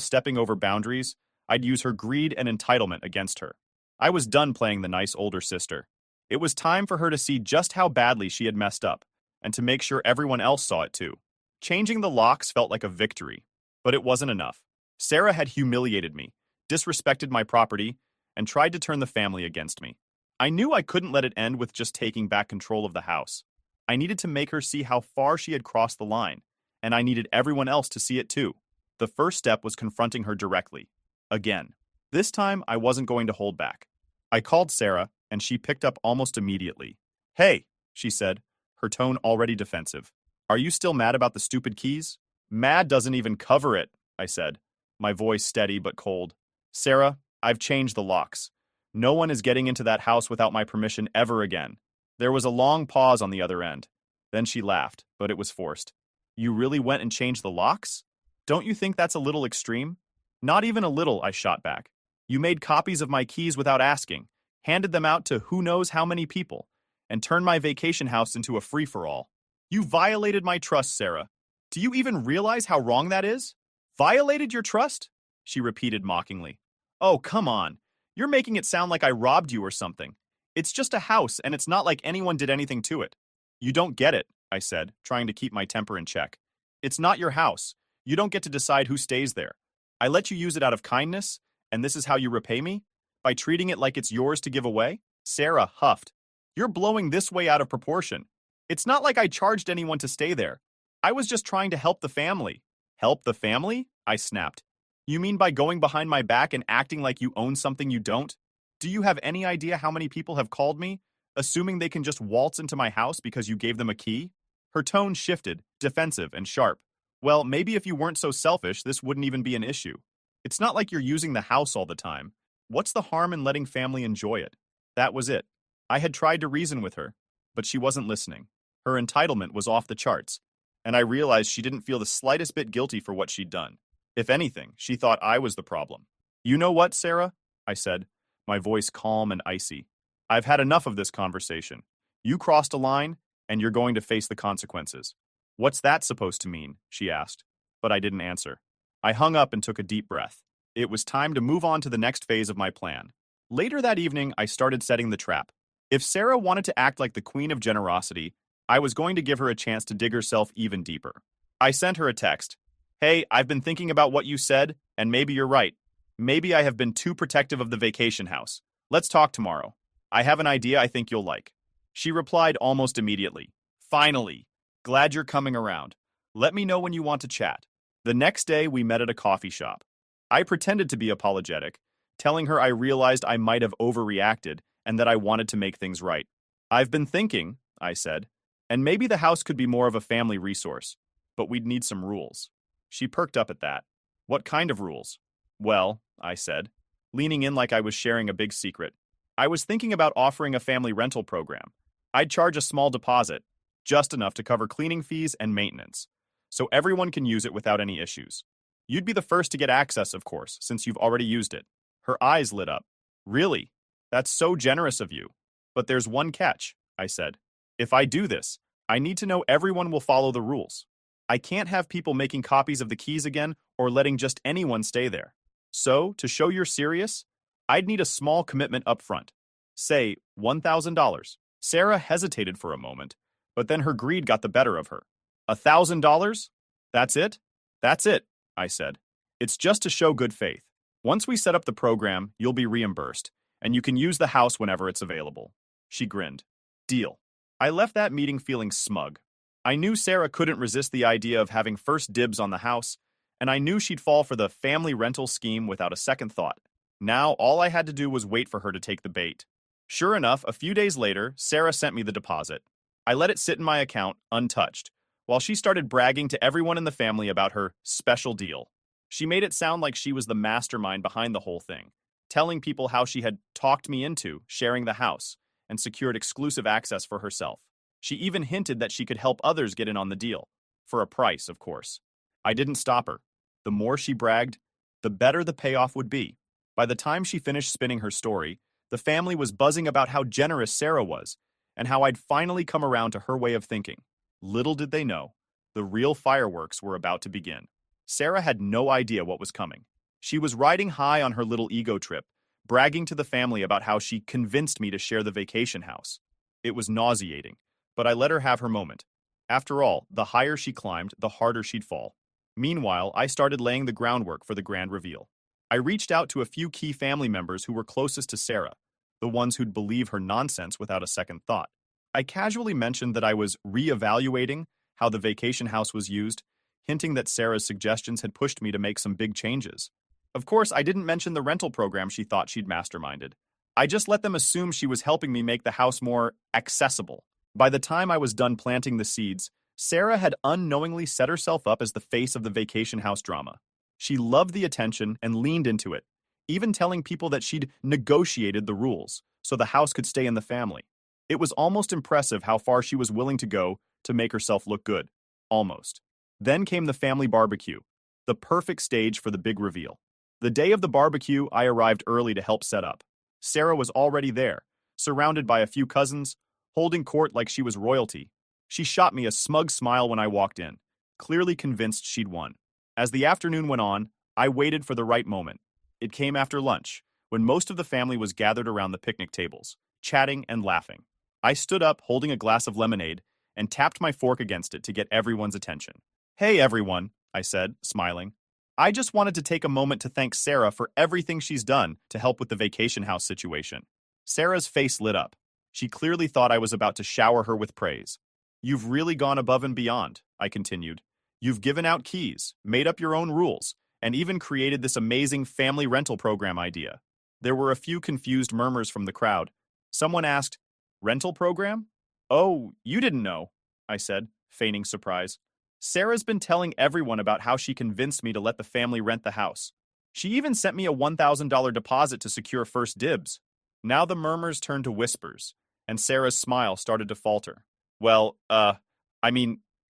stepping over boundaries, I'd use her greed and entitlement against her. I was done playing the nice older sister. It was time for her to see just how badly she had messed up, and to make sure everyone else saw it too. Changing the locks felt like a victory, but it wasn't enough. Sarah had humiliated me, disrespected my property, and tried to turn the family against me. I knew I couldn't let it end with just taking back control of the house. I needed to make her see how far she had crossed the line, and I needed everyone else to see it too. The first step was confronting her directly. Again. This time, I wasn't going to hold back. I called Sarah, and she picked up almost immediately. "Hey," she said, her tone already defensive. "Are you still mad about the stupid keys?" "Mad doesn't even cover it," I said, my voice steady but cold. "Sarah, I've changed the locks. No one is getting into that house without my permission ever again." There was a long pause on the other end. Then she laughed, but it was forced. "You really went and changed the locks? Don't you think that's a little extreme?" "Not even a little," I shot back. "You made copies of my keys without asking, handed them out to who knows how many people, and turned my vacation house into a free-for-all. You violated my trust, Sarah. Do you even realize how wrong that is?" "Violated your trust?" she repeated mockingly. "Oh, come on. You're making it sound like I robbed you or something. It's just a house, and it's not like anyone did anything to it." "You don't get it," I said, trying to keep my temper in check. "It's not your house. You don't get to decide who stays there. I let you use it out of kindness, and this is how you repay me? By treating it like it's yours to give away?" Sarah huffed. "You're blowing this way out of proportion. It's not like I charged anyone to stay there. I was just trying to help the family." "Help the family?" I snapped. "You mean by going behind my back and acting like you own something you don't? Do you have any idea how many people have called me, assuming they can just waltz into my house because you gave them a key?" Her tone shifted, defensive and sharp. "Well, maybe if you weren't so selfish, this wouldn't even be an issue. It's not like you're using the house all the time. What's the harm in letting family enjoy it?" That was it. I had tried to reason with her, but she wasn't listening. Her entitlement was off the charts, and I realized she didn't feel the slightest bit guilty for what she'd done. If anything, she thought I was the problem. "You know what, Sarah?" I said, my voice calm and icy. "I've had enough of this conversation. You crossed a line, and you're going to face the consequences." "What's that supposed to mean?" she asked, but I didn't answer. I hung up and took a deep breath. It was time to move on to the next phase of my plan. Later that evening, I started setting the trap. If Sarah wanted to act like the queen of generosity, I was going to give her a chance to dig herself even deeper. I sent her a text. "Hey, I've been thinking about what you said, and maybe you're right. Maybe I have been too protective of the vacation house. Let's talk tomorrow." I have an idea I think you'll like. She replied almost immediately. Finally. Glad you're coming around. Let me know when you want to chat. The next day, we met at a coffee shop. I pretended to be apologetic, telling her I realized I might have overreacted and that I wanted to make things right. I've been thinking, I said, and maybe the house could be more of a family resource, but we'd need some rules. She perked up at that. What kind of rules? Well, I said, leaning in like I was sharing a big secret. I was thinking about offering a family rental program. I'd charge a small deposit, just enough to cover cleaning fees and maintenance, so everyone can use it without any issues. You'd be the first to get access, of course, since you've already used it. Her eyes lit up. Really? That's so generous of you. But there's one catch, I said. If I do this, I need to know everyone will follow the rules. I can't have people making copies of the keys again or letting just anyone stay there. So, to show you're serious, I'd need a small commitment up front. Say, $1,000. Sarah hesitated for a moment, but then her greed got the better of her. $1,000? That's it? That's it, I said. It's just to show good faith. Once we set up the program, you'll be reimbursed, and you can use the house whenever it's available. She grinned. Deal. I left that meeting feeling smug. I knew Sarah couldn't resist the idea of having first dibs on the house, and I knew she'd fall for the family rental scheme without a second thought. Now, all I had to do was wait for her to take the bait. Sure enough, a few days later, Sarah sent me the deposit. I let it sit in my account, untouched, while she started bragging to everyone in the family about her special deal. She made it sound like she was the mastermind behind the whole thing, telling people how she had talked me into sharing the house and secured exclusive access for herself. She even hinted that she could help others get in on the deal, for a price, of course. I didn't stop her. The more she bragged, the better the payoff would be. By the time she finished spinning her story, the family was buzzing about how generous Sarah was and how I'd finally come around to her way of thinking. Little did they know, the real fireworks were about to begin. Sarah had no idea what was coming. She was riding high on her little ego trip, bragging to the family about how she convinced me to share the vacation house. It was nauseating, but I let her have her moment. After all, the higher she climbed, the harder she'd fall. Meanwhile, I started laying the groundwork for the grand reveal. I reached out to a few key family members who were closest to Sarah, the ones who'd believe her nonsense without a second thought. I casually mentioned that I was re-evaluating how the vacation house was used, hinting that Sarah's suggestions had pushed me to make some big changes. Of course, I didn't mention the rental program she thought she'd masterminded. I just let them assume she was helping me make the house more accessible. By the time I was done planting the seeds, Sarah had unknowingly set herself up as the face of the vacation house drama. She loved the attention and leaned into it, even telling people that she'd negotiated the rules so the house could stay in the family. It was almost impressive how far she was willing to go to make herself look good. Almost. Then came the family barbecue, the perfect stage for the big reveal. The day of the barbecue, I arrived early to help set up. Sarah was already there, surrounded by a few cousins, holding court like she was royalty. She shot me a smug smile when I walked in, clearly convinced she'd won. As the afternoon went on, I waited for the right moment. It came after lunch, when most of the family was gathered around the picnic tables, chatting and laughing. I stood up holding a glass of lemonade and tapped my fork against it to get everyone's attention. Hey everyone, I said, smiling. I just wanted to take a moment to thank Sarah for everything she's done to help with the vacation house situation. Sarah's face lit up. She clearly thought I was about to shower her with praise. You've really gone above and beyond, I continued. You've given out keys, made up your own rules, and even created this amazing family rental program idea. There were a few confused murmurs from the crowd. Someone asked, rental program? Oh, you didn't know, I said, feigning surprise. Sarah's been telling everyone about how she convinced me to let the family rent the house. She even sent me a $1,000 deposit to secure first dibs. Now the murmurs turned to whispers, and Sarah's smile started to falter. Well,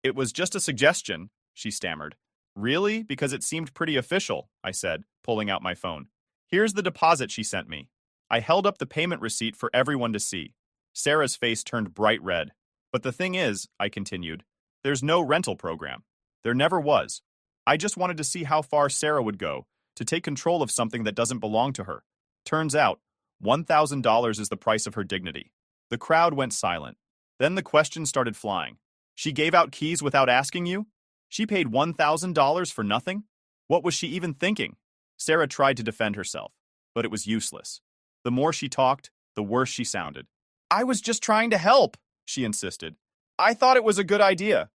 it was just a suggestion, she stammered. Really? Because it seemed pretty official, I said, pulling out my phone. Here's the deposit she sent me. I held up the payment receipt for everyone to see. Sarah's face turned bright red. But the thing is, I continued, there's no rental program. There never was. I just wanted to see how far Sarah would go to take control of something that doesn't belong to her. Turns out, $1,000 is the price of her dignity. The crowd went silent. Then the questions started flying. She gave out keys without asking you? She paid $1,000 for nothing? What was she even thinking? Sarah tried to defend herself, but it was useless. The more she talked, the worse she sounded. I was just trying to help, she insisted. I thought it was a good idea.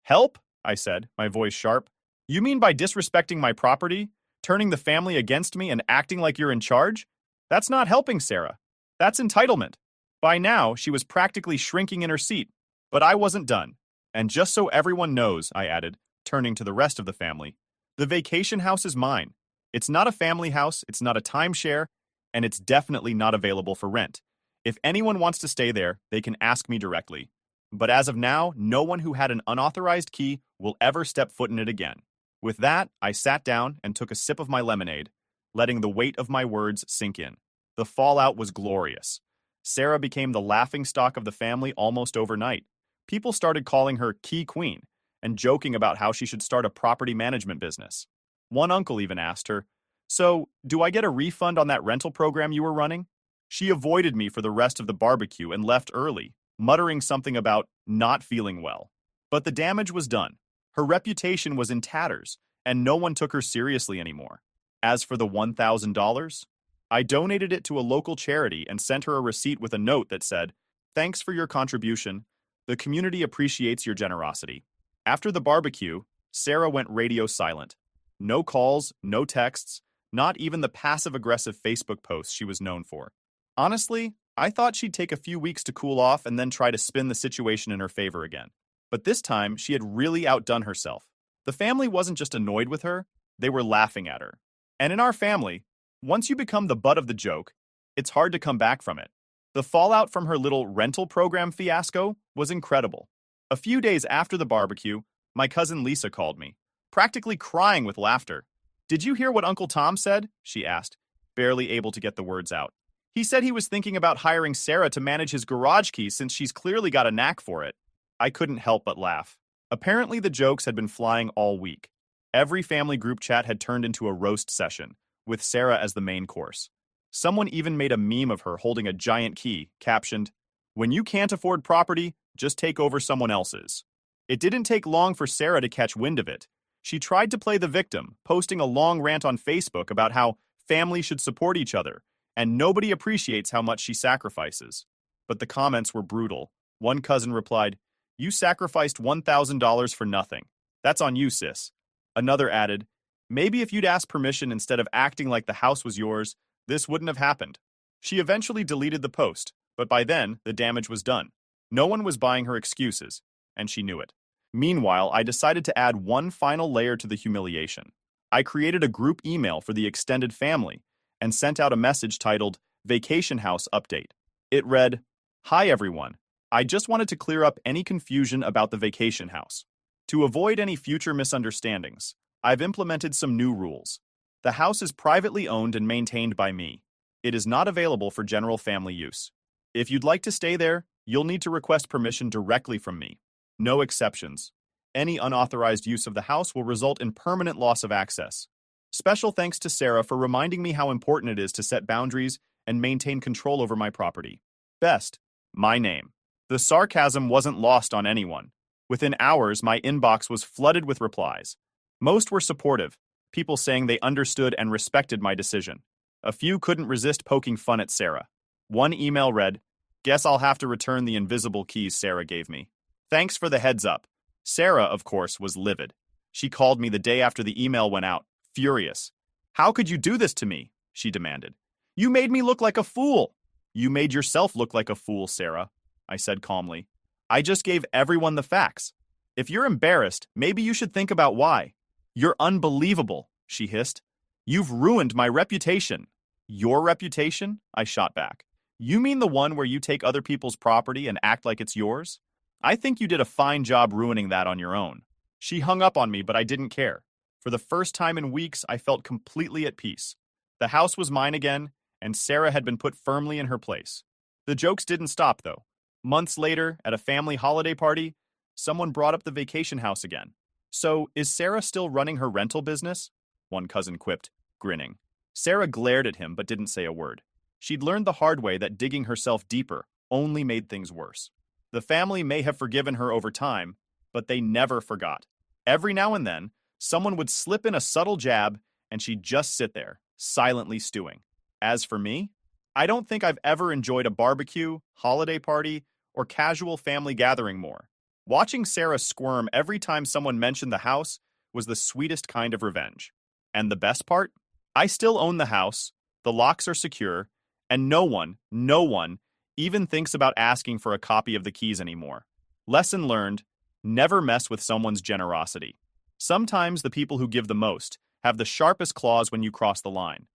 Help? I said, my voice sharp. You mean by disrespecting my property, turning the family against me, and acting like you're in charge? That's not helping, Sarah. That's entitlement. By now, she was practically shrinking in her seat. But I wasn't done. And just so everyone knows, I added, turning to the rest of the family, the vacation house is mine. It's not a family house, it's not a timeshare, and it's definitely not available for rent. If anyone wants to stay there, they can ask me directly. But as of now, no one who had an unauthorized key will ever step foot in it again. With that, I sat down and took a sip of my lemonade, letting the weight of my words sink in. The fallout was glorious. Sarah became the laughingstock of the family almost overnight. People started calling her Key Queen and joking about how she should start a property management business. One uncle even asked her, "So, do I get a refund on that rental program you were running?" She avoided me for the rest of the barbecue and left early, muttering something about not feeling well. But the damage was done. Her reputation was in tatters, and no one took her seriously anymore. As for the $1,000, I donated it to a local charity and sent her a receipt with a note that said, "Thanks for your contribution. The community appreciates your generosity." After the barbecue, Sarah went radio silent. No calls, no texts, not even the passive-aggressive Facebook posts she was known for. Honestly, I thought she'd take a few weeks to cool off and then try to spin the situation in her favor again. But this time, she had really outdone herself. The family wasn't just annoyed with her, they were laughing at her. And in our family, once you become the butt of the joke, it's hard to come back from it. The fallout from her little rental program fiasco was incredible. A few days after the barbecue, my cousin Lisa called me, practically crying with laughter. "Did you hear what Uncle Tom said?" she asked, barely able to get the words out. "He said he was thinking about hiring Sarah to manage his garage keys since she's clearly got a knack for it." I couldn't help but laugh. Apparently the jokes had been flying all week. Every family group chat had turned into a roast session, with Sarah as the main course. Someone even made a meme of her holding a giant key, captioned, "When you can't afford property, just take over someone else's." It didn't take long for Sarah to catch wind of it. She tried to play the victim, posting a long rant on Facebook about how families should support each other, and nobody appreciates how much she sacrifices. But the comments were brutal. One cousin replied, "You sacrificed $1,000 for nothing. That's on you, sis." Another added, "Maybe if you'd asked permission instead of acting like the house was yours, this wouldn't have happened." She eventually deleted the post, but by then, the damage was done. No one was buying her excuses, and she knew it. Meanwhile, I decided to add one final layer to the humiliation. I created a group email for the extended family and sent out a message titled Vacation House Update. It read, "Hi everyone. I just wanted to clear up any confusion about the vacation house. To avoid any future misunderstandings, I've implemented some new rules. The house is privately owned and maintained by me. It is not available for general family use. If you'd like to stay there, you'll need to request permission directly from me. No exceptions. Any unauthorized use of the house will result in permanent loss of access. Special thanks to Sarah for reminding me how important it is to set boundaries and maintain control over my property. Best, my name." The sarcasm wasn't lost on anyone. Within hours, my inbox was flooded with replies. Most were supportive, people saying they understood and respected my decision. A few couldn't resist poking fun at Sarah. One email read, "Guess I'll have to return the invisible keys Sarah gave me. Thanks for the heads up." Sarah, of course, was livid. She called me the day after the email went out, furious. "How could you do this to me?" she demanded. "You made me look like a fool." "You made yourself look like a fool, Sarah," I said calmly. "I just gave everyone the facts. If you're embarrassed, maybe you should think about why." "You're unbelievable," she hissed. "You've ruined my reputation." "Your reputation?" I shot back. "You mean the one where you take other people's property and act like it's yours? I think you did a fine job ruining that on your own." She hung up on me, but I didn't care. For the first time in weeks, I felt completely at peace. The house was mine again, and Sarah had been put firmly in her place. The jokes didn't stop, though. Months later, at a family holiday party, someone brought up the vacation house again. "So, is Sarah still running her rental business?" one cousin quipped, grinning. Sarah glared at him but didn't say a word. She'd learned the hard way that digging herself deeper only made things worse. The family may have forgiven her over time, but they never forgot. Every now and then, someone would slip in a subtle jab, and she'd just sit there, silently stewing. As for me, I don't think I've ever enjoyed a barbecue, holiday party, or casual family gathering more. Watching Sarah squirm every time someone mentioned the house was the sweetest kind of revenge. And the best part? I still own the house, the locks are secure, and no one even thinks about asking for a copy of the keys anymore. Lesson learned, never mess with someone's generosity. Sometimes the people who give the most have the sharpest claws when you cross the line.